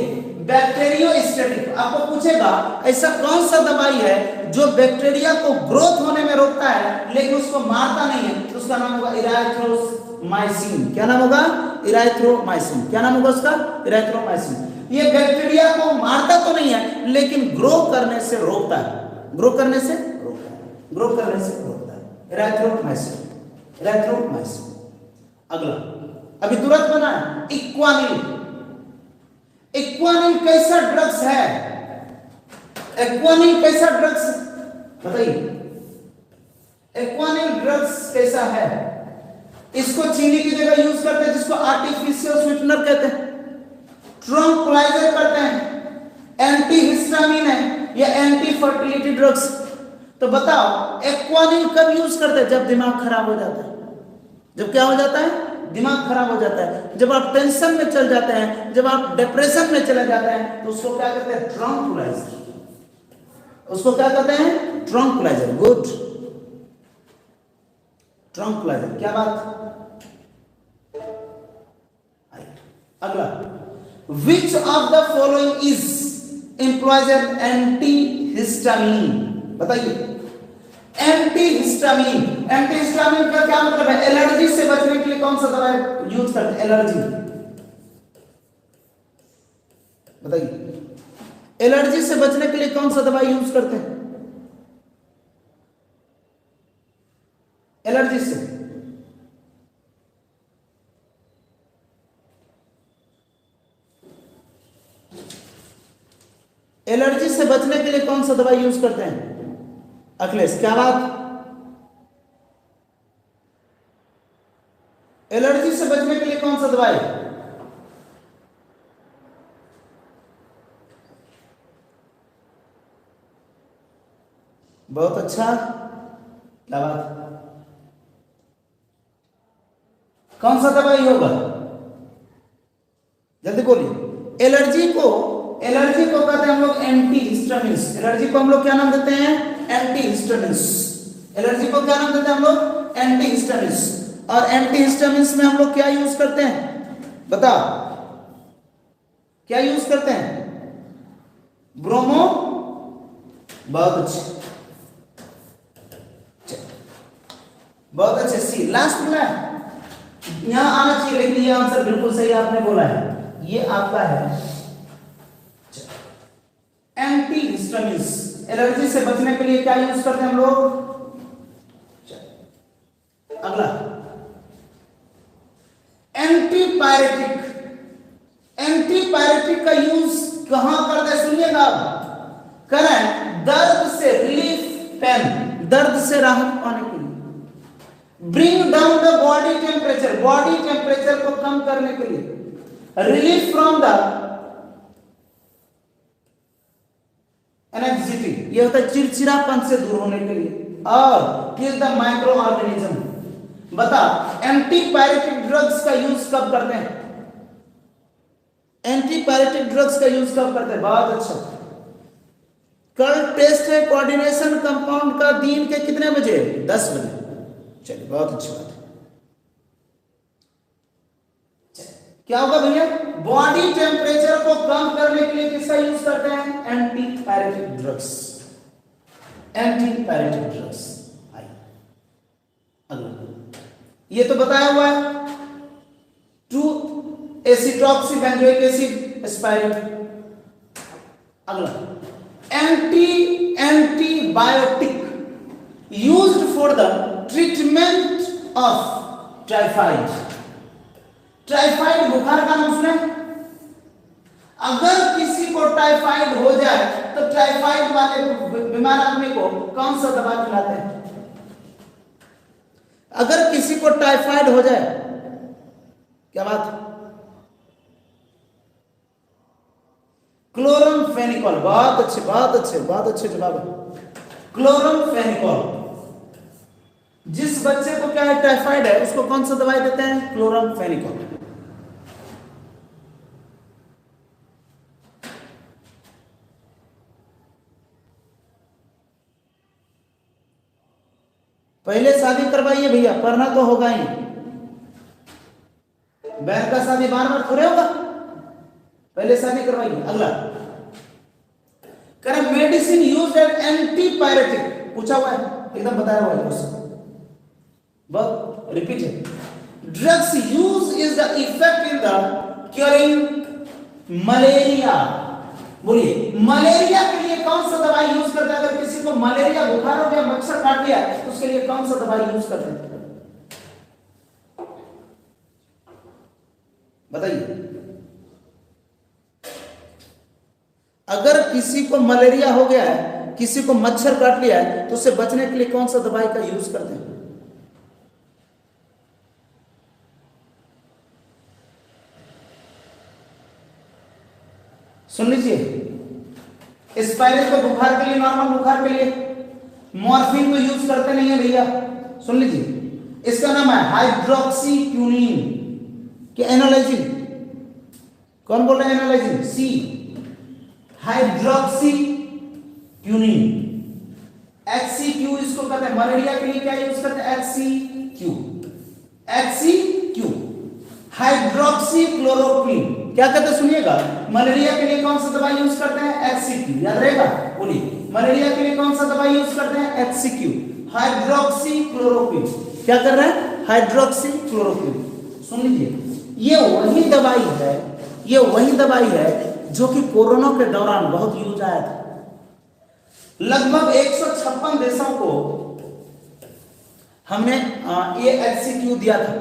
बैक्टीरियोस्टैटिक, आपको पूछेगा ऐसा कौन सा दवाई है जो बैक्टीरिया को ग्रोथ होने में रोकता है लेकिन उसको मारता नहीं है, तो उसका नाम होगा इराइथ्रोमाइसिन। क्या नाम होगा? इराइथ्रोमाइसिन। क्या नाम होगा उसका? इराइथ्रोमाइसिन। ये बैक्टीरिया को मारता तो नहीं है लेकिन ग्रो करने से रोकता है, ग्रो करने से रोकता है, ग्रो करने से रोकता है। इराइथ्रोमाइसिन, इराइथ्रोमाइसिन। अगला अभी तुरंत बना है, इक्वानिल। इक्वानिल कैसा ड्रग्स है? इक्वानिल कैसा ड्रग्स बताइए? इक्वानिल ड्रग्स कैसा है? इसको चीनी की जगह यूज करते हैं, जिसको आर्टिफिशियल स्वीटनर कहते हैं, ट्रंक्विलाइजर करते हैं, एंटी हिस्टामिन है, या एंटी फर्टिलिटी ड्रग्स। तो बताओ इक्वानिल कब यूज करते हैं? जब दिमाग खराब हो जाता है। जब क्या हो जाता है? दिमाग खराब हो जाता है। जब आप टेंशन में चल जाते हैं, जब आप डिप्रेशन में चले जाते हैं, तो उसको क्या कहते हैं? ट्रंक्विलाइजर। उसको क्या कहते हैं? ट्रंक्विलाइजर। गुड, ट्रंक्विलाइजर। क्या बात। अगला, विच of the following is employees an anti histamine? बताइए। एंटी हिस्टामिन, एंटी हिस्टामिन का क्या मतलब है? एलर्जी से बचने के लिए कौन सा दवाई यूज करते हैं? एलर्जी, बताइए। एलर्जी से बचने के लिए कौन सा दवाई यूज करते हैं? एलर्जी से एलर्जी से बचने के लिए कौन सा दवाई यूज करते हैं? अखिलेश, क्या बात। एलर्जी से बचने के लिए कौन सा दवाई? बहुत अच्छा, क्या बात। कौन सा दवाई होगा? जल्दी बोलिए। एलर्जी को कहते हैं हम लोग एंटी हिस्टामिन्स। एलर्जी को हम लोग क्या नाम देते हैं? Anti histamines. एलर्जी को क्या नाम देते हैं हम लोग? Anti histamines. और एंटी हिस्टामिन्स में हम लोग क्या यूज करते हैं? बताओ। क्या यूज करते हैं? ब्रोमो। बहुत अच्छे, बहुत अच्छे। सी लास्ट बोला है, यहां आना चाहिए, लेकिन ये आंसर बिल्कुल सही आपने बोला है। ये आपका है एंटी हिस्टामिन्स। एलर्जी से बचने के लिए क्या यूज करते हैं हम लोग? अगला एंटीपायरेटिक। एंटीपायरेटिक का यूज कहां करते हैं? सुनिएगा, करें दर्द से रिलीफ, पेन, दर्द से राहत पाने के लिए। Bring down the body temperature, body temperature को कम करने के लिए। रिलीफ फ्रॉम द एनएक्सिटी, ये होता है चिड़चिड़ापन से दूर होने के लिए। और किल द माइक्रो ऑर्गेनिज्म। बता, एंटीपायरेटिक ड्रग्स का यूज कब करते हैं? एंटीपायरेटिक ड्रग्स का यूज कब करते हैं? बहुत अच्छा। कल टेस्ट है कोऑर्डिनेशन कंपाउंड का, दिन के कितने बजे? 10 बजे। चलिए, बहुत अच्छी बात है। क्या होगा भैया? बॉडी टेम्परेचर को कम करने के लिए किसका यूज करते हैं? Antipyretic drugs. Antipyretic drugs. ये तो बताया हुआ है, 2-एसिटॉक्सी बेंजोइक एसिड एस्पायरिन। अगला antibiotic used for the treatment of typhoid. Typhoid बुखार का नाम सुने? अगर किसी को टाइफाइड हो जाए तो टाइफाइड वाले बीमार आदमी को कौन सा दवा खिलाते हैं? अगर किसी को टाइफाइड हो जाए, क्या बात? क्लोरमफेनिकोल। बहुत अच्छे, बहुत अच्छे, बहुत अच्छे जवाब है। क्लोरमफेनिकोल। जिस बच्चे को क्या है, टाइफाइड है, उसको कौन सा दवाई देते हैं? क्लोरमफेनिकोल। पहले शादी करवाइए भैया, पढ़ना तो होगा ही। बहन का शादी बार बार थोड़े होगा, पहले शादी करवाइए। अगला करें मेडिसिन यूज्ड एज एंटीपायरेटिक, पूछा हुआ है, एकदम बताया हुआ है क्वेश्चन। बहुत रिपीट है। Drugs use is the effect in the curing malaria. बोलिए, मलेरिया के लिए कौन सा दवाई यूज करते हैं? अगर किसी को मलेरिया बुखार हो गया, मच्छर काट लिया, तो उसके लिए कौन सा दवाई यूज करते हैं? बताइए। अगर किसी को मलेरिया हो गया है, किसी को मच्छर काट लिया है, तो उससे बचने के लिए कौन सा दवाई का यूज करते हैं? सुन लीजिए, एस्पायरिन को बुखार के लिए, नॉर्मल बुखार के लिए। मॉर्फिन को यूज करते नहीं है भैया। सुन लीजिए, इसका नाम है हाइड्रोक्सीक्यूनिन। क्या एनालाइजिन? कौन बोल रहा है एनालाइजिन? सी, हाइड्रोक्सीक्यूनिन। HCQ इसको कहते हैं। मलेरिया के लिए क्या यूज करते हैं? HCQ। HCQ hydroxychloroquine. क्या कहते हैं? सुनिएगा, मलेरिया के लिए कौन सा दवाई यूज करते हैं? HCQ। याद रहेगा, बोलिए, मलेरिया के लिए कौन सा दवाई यूज करते हैं? HCQ, hydroxychloroquine. क्या कर रहा है? हाइड्रोक्सीक्लोरोक्विन। सुन लीजिए, ये वही दवाई है, ये वही दवाई है जो कि कोरोना के दौरान बहुत यूज आया था। लगभग 156 देशों को हमने ये HCQ दिया था,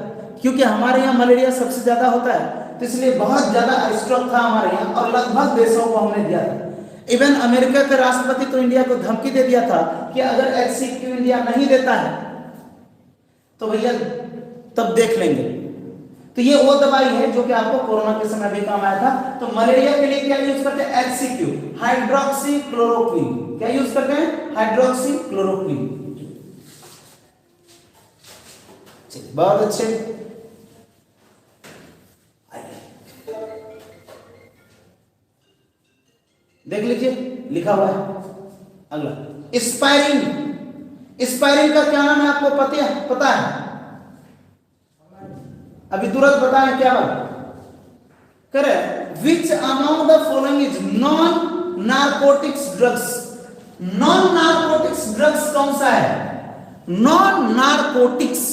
क्योंकि हमारे यहाँ मलेरिया सबसे ज्यादा होता है, तो इसलिए बहुत ज्यादा स्टॉक था हमारे यहाँ, और लगभग देशों को हमने दिया था। इवन अमेरिका के राष्ट्रपति तो इंडिया को धमकी दे दिया था कि अगर HCQ इंडिया नहीं देता है तो भैया तब देख लेंगे। तो ये वो दवाई है जो कि आपको कोरोना के समय भी काम आया था। तो मलेरिया के लिए क्या यूज करते हैं? HCQ, hydroxychloroquine. क्या यूज करते हैं? हाइड्रोक्सीक्लोरोक्विन। बहुत अच्छे। देख लीजिए, लिखा हुआ है। अगला एस्पायरिन। एस्पायरिन का क्या नाम है आपको पता है? अभी तुरंत बताएं क्या बात करे? Which among the following is non narcotics drugs? Non narcotics drugs कौन सा है? Non narcotics.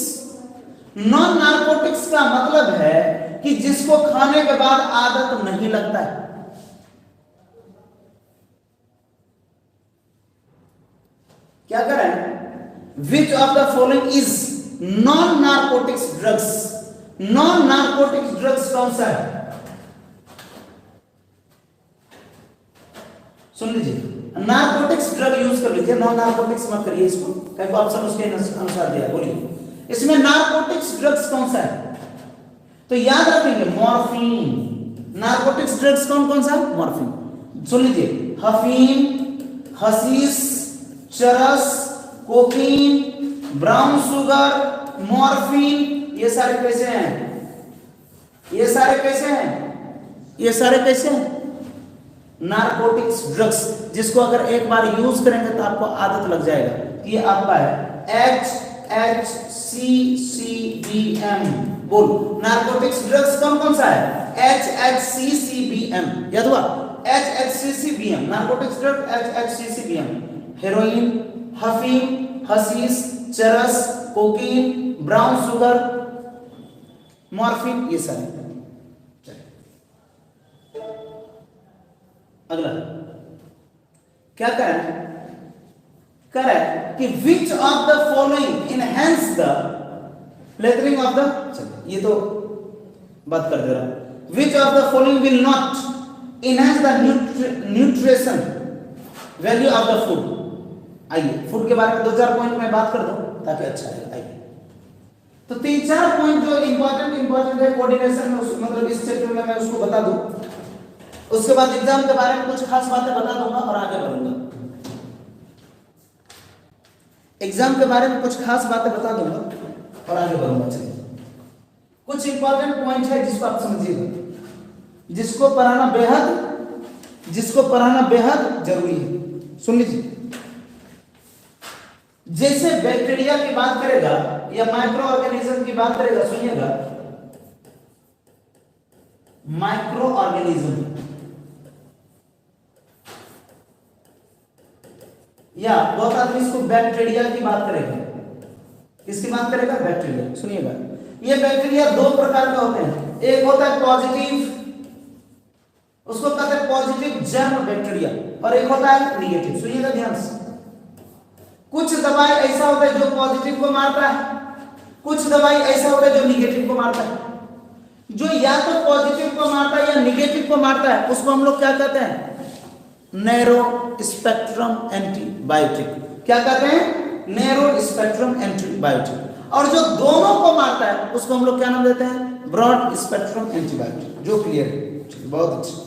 नॉन नारकोटिक्स का मतलब है कि जिसको खाने के बाद आदत नहीं लगता है। क्या करें? विच of the following is non narcotics drugs? Non narcotics drugs कौन सा है? सुन लीजिए, नारकोटिक्स ड्रग यूज कर लीजिए, नॉन नारकोटिक्स मत करिए इसको, कहीं ऑप्शन उसके अनुसार दिया। बोलिए इसमें नारकोटिक्स ड्रग्स कौन सा है? तो याद रखेंगे मॉर्फिन। नारकोटिक्स ड्रग्स कौन कौन सा है? मॉर्फिन। सुन लीजिए, अफीम, हशीश, चरस, कोकीन, ब्राउन शुगर, मॉर्फिन, ये सारे कैसे हैं? ये सारे कैसे हैं? ये सारे कैसे हैं? नारकोटिक्स ड्रग्स, जिसको अगर एक बार यूज करेंगे तो आपको आदत लग जाएगा। ये आपका है HHCCBM। बोल, नारकोटिक्स ड्रग्स कौन कौन सा है? HHCCBM। याद हुआ? HHCCBM narcotics drug HHCCBM। Heroin, हफीम, हशीश, चरस, कोकीन, ब्राउन शुगर, मॉर्फिन, ये सारे। अगला क्या करें कि which of the following enhance the प्लेथरिंग ऑफ द, चलिए ये तो बात कर दे रहा। Which of the following will not enhance the nutrition value of the food? आइए फूड के बारे में 2-4 पॉइंट में बात कर दो ताकि अच्छा है। आइए तो 3-4 पॉइंट जो इंपॉर्टेंट है कोऑर्डिनेशन में, मतलब इस चैप्टर में मैं उसको बता दूं। उसके बाद एग्जाम के बारे में कुछ खास बातें बता दूंगा और आगे बढ़ूंगा। एग्जाम के बारे में कुछ खास बातें बता दूंगा और आगे बढ़ूंगा। चलिए कुछ इंपॉर्टेंट पॉइंट है जिसको आप समझिएगा, जिसको पढ़ाना बेहद जरूरी है। सुन लीजिए, जैसे बैक्टीरिया की बात करेगा या माइक्रो ऑर्गेनिज्म की बात करेगा, सुनिएगा, माइक्रो ऑर्गेनिज्म या बहुत आदमी इसको बैक्टीरिया की बात करेगा। किसकी बात करेगा? बैक्टीरिया। सुनिएगा, ये बैक्टीरिया 2 प्रकार के होते हैं। एक होता है पॉजिटिव, उसको कहते हैं पॉजिटिव जर्म बैक्टीरिया, और एक होता है निगेटिव। सुनिएगा ध्यान से, कुछ दवाई ऐसा होता है जो पॉजिटिव को मारता है, कुछ दवाई ऐसा होता है जो निगेटिव को मारता है। जो या तो पॉजिटिव को मारता है या निगेटिव को मारता है, उसको हम लोग क्या कहते हैं? Narrow spectrum antibiotic. क्या कहते हैं? Narrow spectrum antibiotic. और जो दोनों को मारता है उसको हम लोग क्या नाम देते हैं? Broad spectrum antibiotic. जो क्लियर है, बहुत अच्छा।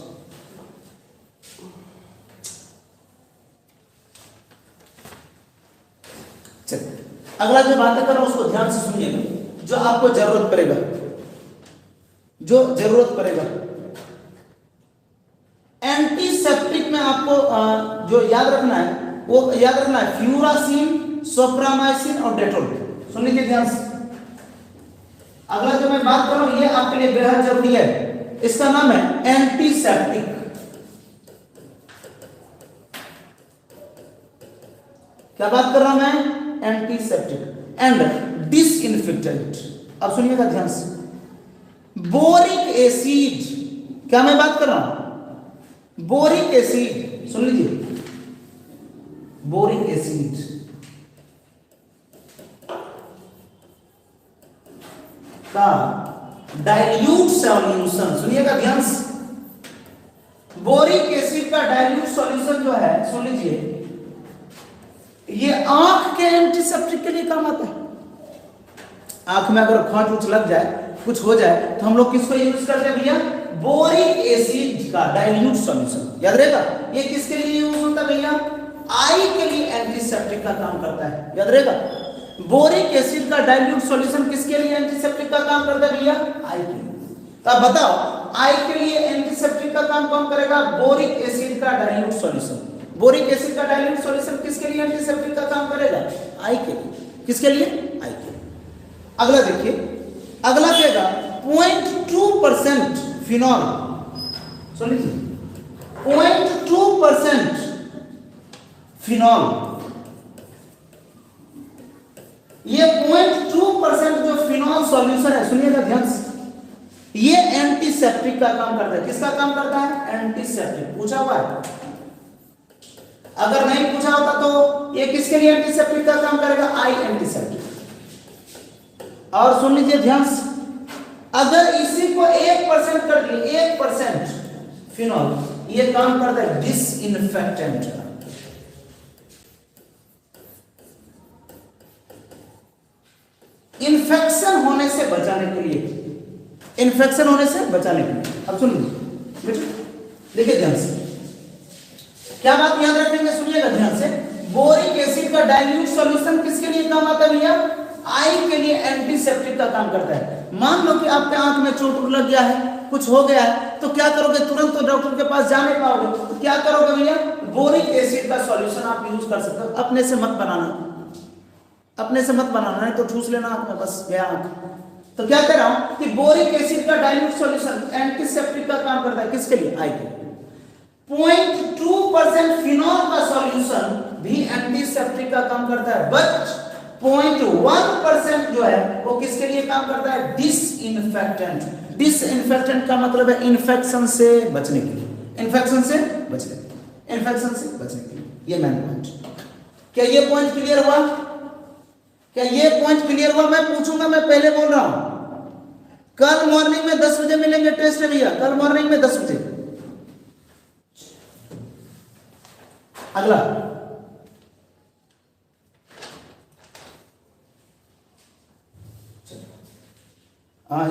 चलिए अगला जो बातें कर रहा हूं उसको ध्यान से सुनिएगा, जो आपको जरूरत पड़ेगा। एंटीसेप्टिक में आपको जो याद रखना है वो याद रखना है फ्यूरासिन, सोप्रामाइसिन और डेटॉल। सुन लीजिए ध्यान से। अगला जो मैं बात कर रहा हूं ये आपके लिए बेहद जरूरी है, इसका नाम है एंटीसेप्टिक। क्या बात कर रहा हूं मैं? Antiseptic and disinfectant. अब सुनिएगा ध्यान से, बोरिक एसिड। क्या मैं बात कर रहा हूं? Boric acid. सुन लीजिए, बोरिक एसिड का डाइल्यूट सॉल्यूशन। सुनिएगा ध्यान से, बोरिक एसिड का डाइल्यूट सॉल्यूशन जो है, सुन लीजिए, ये आंख के एंटीसेप्टिक के लिए काम आता है। आंख में अगर खोंच उच लग जाए, कुछ हो जाए, तो हम लोग किसको यूज करते हैं भैया? बोरिक एसिड का डाइल्यूट सॉल्यूशन। याद रहेगा, ये किसके लिए यूज होता है भैया? आई के लिए एंटीसेप्टिक का काम करता है। याद रहेगा, बोरिक एसिड का डाइल्यूट सॉल्यूशन किसके लिए एंटीसेप्टिक का काम करता है भैया? आई के लिए। तो आप बताओ, आई के लिए एंटीसेप्टिक का काम कौन करेगा? बोरिक एसिड का डाइल्यूट सॉल्यूशन। बोरिक एसिड का डाइल्यूट सॉल्यूशन किसके लिए एंटीसेप्टिक का काम करेगा? आई के लिए। किसके लिए? आई के लिए। अगला देखिए, अगला कहेगा 0.2% फिनॉल। सुन लीजिए 0.2% फिनॉल, ये 0.2% जो फिनॉल सॉल्यूशन है, सुनिएगा ध्यान से, ये एंटीसेप्टिक का काम करता है। किसका काम करता है? एंटीसेप्टिक। पूछा हुआ है, अगर नहीं पूछा होता तो ये किसके लिए एंटीसेप्टिक का काम करेगा? आई एंटीसेप्टिक। और सुन लीजिए ध्यान से, अगर इसी को 1% कर दिए, 1% फिनॉल, ये काम करता है डिसइंफेक्टेंट का। इन्फेक्शन होने से बचाने के लिए, इन्फेक्शन होने से बचाने के लिए। अब सुनिए, देखिए ध्यान से, क्या बात याद रखेंगे, सुनिएगा ध्यान से। बोरिक एसिड का डाइल्यूट सॉल्यूशन किसके लिए काम आता है भैया? आई के लिए एंटीसेप्टिक का काम करता है। मान लो कि आपके आंख में चोट लग गया है, कुछ हो गया है, तो क्या करोगे? तुरंत तो डॉक्टर के पास जा नहीं पाओगे, तो क्या करोगे भैया? बोरिक एसिड का सॉल्यूशन आप यूज कर सकते हो। अपने से मत बनाना, अपने से मत बनाना, नहीं तो ठूस लेना आंख में, बस गया आंख। तो क्या कह रहा हूं कि बोरिक एसिड का डाइल्यूट सॉल्यूशन एंटीसेप्टिक का काम करता है। किसके लिए? आई के लिए। 0.2% फिनॉल का सॉल्यूशन भी एंटीसेप्टिक का काम करता है, बट 0.1% जो है वो किसके लिए काम करता है? डिसइंफेक्टेंट। डिसइंफेक्टेंट का मतलब है इन्फेक्शन से बचने के लिए, इन्फेक्शन से बचने के लिए, इन्फेक्शन से बचने के लिए। ये मेन पॉइंट। क्या ये पॉइंट क्लियर हुआ? क्या ये पॉइंट क्लियर हुआ? मैं पूछूंगा, मैं पहले बोल रहा हूं, कल मॉर्निंग में 10 बजे मिलेंगे टेस्ट है भैया, कल मॉर्निंग में 10 बजे। अगला,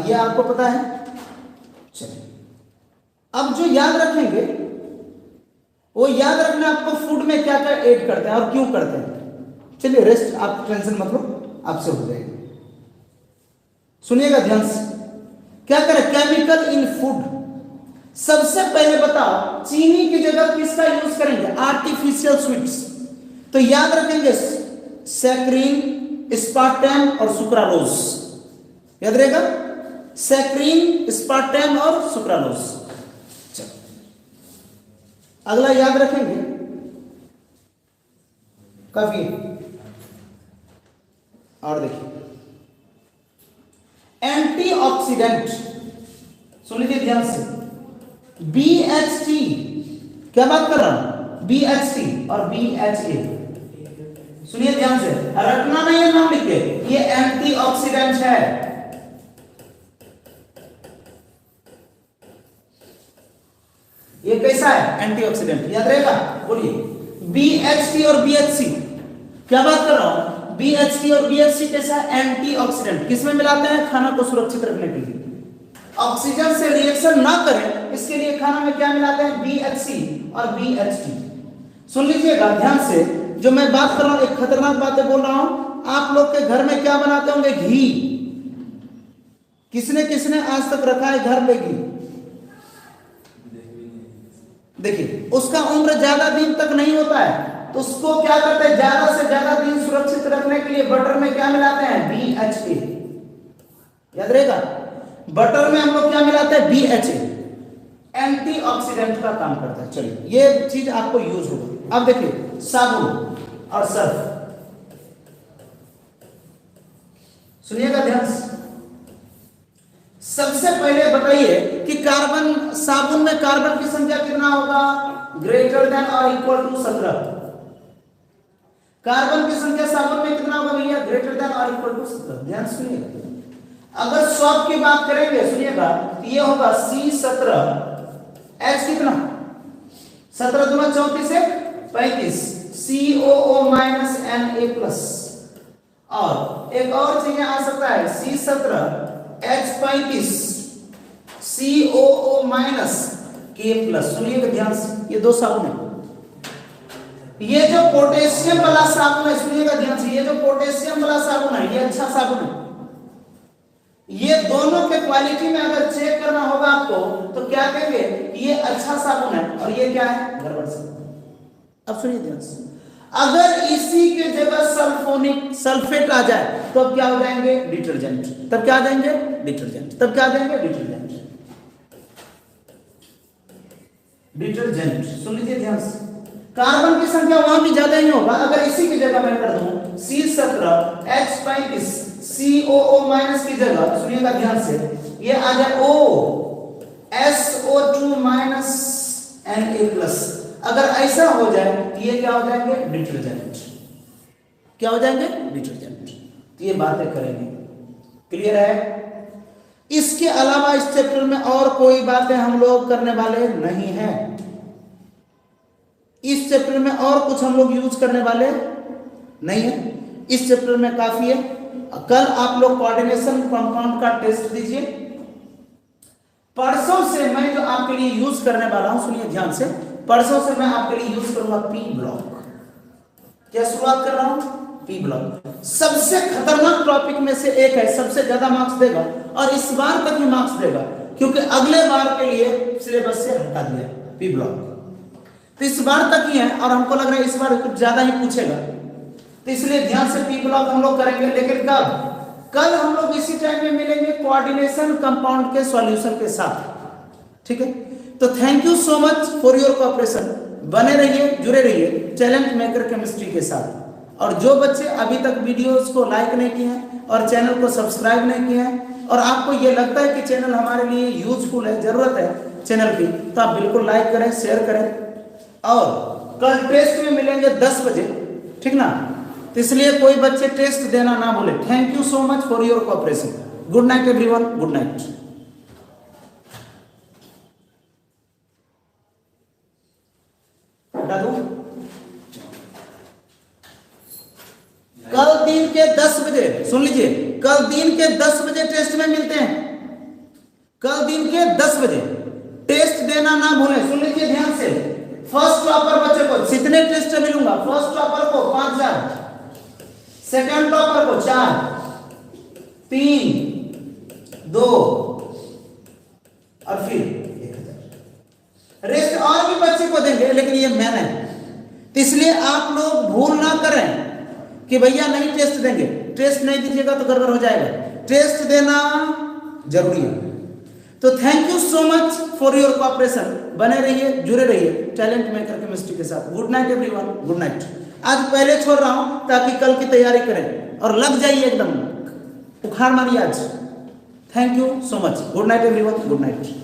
ये आपको पता है। चलिए, अब जो याद रखेंगे वो याद रखना आपको फूड में क्या क्या ऐड करते हैं और क्यों करते हैं। चलिए, रेस्ट आप टेंशन मत लो, आपसे हो जाएगा। सुनिएगा ध्यान से, क्या करें? Chemical in food. सबसे पहले बताओ, चीनी की जगह किसका यूज करेंगे? Artificial sweets. तो याद रखेंगे सैकरीन, अस्पार्टम और सुक्रालोज। याद रहेगा, सैकरीन, अस्पार्टम और सुक्रालोज। अगला याद रखेंगे, काफी। और देखिए, एंटीऑक्सीडेंट। सुन लीजिए ध्यान से, BHT। क्या बात कर रहा हूं? BHT और BHA। सुनिए ध्यान से, रटना नहीं है, नाम लिख के, ये एंटीऑक्सीडेंट है। ये कैसा है? एंटीऑक्सीडेंट। याद रहेगा, बोलिए। BHT और BHC, क्या बात कर रहा हूं? BHT और BHC कैसा है? एंटीऑक्सीडेंट। किसमें मिलाते हैं? खाना को सुरक्षित रखने के लिए, ऑक्सीजन से रिएक्शन ना करें इसके लिए खाना में क्या मिलाते हैं? BHC और BHT। सुन लीजिएगा ध्यान से, जो मैं बात कर रहा हूं एक खतरनाक बातें बोल रहा हूं। आप लोग के घर में क्या बनाते होंगे? घी। किसने किसने आज तक रखा है घर में घी? देखिए, उसका उम्र ज्यादा दिन तक नहीं होता है, तो उसको क्या करते हैं? ज्यादा से ज्यादा दिन सुरक्षित रखने के लिए बटर में क्या मिलाते हैं? BHA। याद रहेगा, बटर में हम लोग क्या मिलाते हैं? BHA। एंटीऑक्सीडेंट का काम करता है। चलिए, ये चीज आपको यूज होगा। अब देखिए, साबुन और सर्फ। सुनिएगा ध्यान से, सबसे पहले बताइए कि कार्बन, साबुन में कार्बन की संख्या कितना होगा? ग्रेटर देन और इक्वल टू 17। कार्बन की संख्या साबुन में कितना होगा भैया? ग्रेटर देन और इक्वल टू 17। ध्यान सुनिएगा। अगर सॉल्ट की बात करेंगे, सुनिएगा, तो ये होगा C17, H कितना? 17 दूना 34 से 35, COO माइनस Na+। और एक और चीज आ सकता है, C17 H35 COO minus K+। सुनिएगा ध्यान से, ये दो साबुन है। ये जो पोटेशियम वाला साबुन है, सुनिएगा ध्यान से, ये जो पोटेशियम वाला साबुन है, ये अच्छा साबुन है। ये दोनों के क्वालिटी में अगर चेक करना होगा आपको, तो क्या कहेंगे? ये अच्छा साबुन है और ये क्या है? गड़बड़ साबुन। अब सुनिए ध्यान से, अगर इसी के जगह सल्फोनिक सल्फेट आ जाए तो अब क्या हो जाएंगे? डिटर्जेंट। तब क्या आ जाएंगे? डिटर्जेंट। तब क्या आ जाएंगे? डिटर्जेंट। डिटर्जेंट। सुन लीजिए ध्यान से, कार्बन की संख्या वहां भी ज्यादा ही होगा। अगर इसी की जगह मैं कर दूं C17 H35 COO माइनस की जगह, सुनिएगा ध्यान से, ये आ जाए O SO2 minus Na plus. अगर ऐसा हो जाए तो ये क्या हो जाएंगे? डिटर्जेंट। क्या हो जाएंगे? डिटर्जेंट। तो ये बातें करेंगे, क्लियर है? इसके अलावा इस चैप्टर में और कोई बातें हम लोग करने वाले नहीं हैं। इस चैप्टर में और कुछ हम लोग यूज करने वाले नहीं है। इस चैप्टर में काफी है। कल आप लोग कोऑर्डिनेशन कंपाउंड का टेस्ट दीजिए। परसों से मैं जो आपके लिए यूज करने वाला हूं, सुनिए ध्यान से, परसों से मैं आपके लिए यूज करूंगा पी ब्लॉक। क्या शुरुआत कर रहा हूं? पी ब्लॉक सबसे खतरनाक टॉपिक में से एक है, सबसे ज्यादा मार्क्स देगा और इस बार तक भी मार्क्स देगा, क्योंकि अगले बार के लिए सिलेबस से हटा दिया पी ब्लॉक। तो इस बार तक ही है और हमको लग रहा है इस बार कुछ ज्यादा ही पूछेगा, तो इसलिए ध्यान से पी ब्लॉक हम लोग करेंगे। लेकिन कब? कल हम लोग इसी टाइम में मिलेंगे कोऑर्डिनेशन कंपाउंड के सॉल्यूशन के साथ, ठीक है? तो thank you so much for your cooperation. बने रहिए, जुड़े रहिए टैलेंट मेकर केमिस्ट्री के साथ। और जो बच्चे अभी तक वीडियोस को लाइक नहीं किए हैं और चैनल को सब्सक्राइब नहीं किए हैं और आपको ये लगता है कि चैनल हमारे लिए यूजफुल है, जरूरत है चैनल की, तो आप बिल्कुल लाइक करें, शेयर करें। और कल टेस्ट में मिलेंगे 10 बजे, ठीक ना? तो इसलिए कोई बच्चे टेस्ट देना ना भूले। Thank you so much for your cooperation. Good night everyone, good night. हटा दूं? कल दिन के 10 बजे, सुन लीजिए, कल दिन के 10 बजे टेस्ट में मिलते हैं। कल दिन के 10 बजे टेस्ट देना ना भूलें। सुन लीजिए ध्यान से, फर्स्ट टॉपर बच्चे को कितने टेस्ट मिलूंगा? फर्स्ट टॉपर को 5000, सेकंड टॉपर को 4, 3, 2 और फिर 1000। रेस्ट और भी बच्चे को देंगे, लेकिन ये मैंने, तो इसलिए आप लोग भूल ना करें कि भैया नहीं टेस्ट देंगे। टेस्ट नहीं दीजिएगा तो गड़बड़ हो जाएगा, टेस्ट देना जरूरी है। तो thank you so much for your cooperation. बने रहिए, जुड़े रहिए टैलेंट मेकर केमिस्ट्री के साथ। Good night everyone, good night. आज पहले छोड़ रहा हूं ताकि कल की तैयारी करें और लग जाइए एकदम, उखाड़ मारिए आज। Thank you so much. Good night everyone, good night.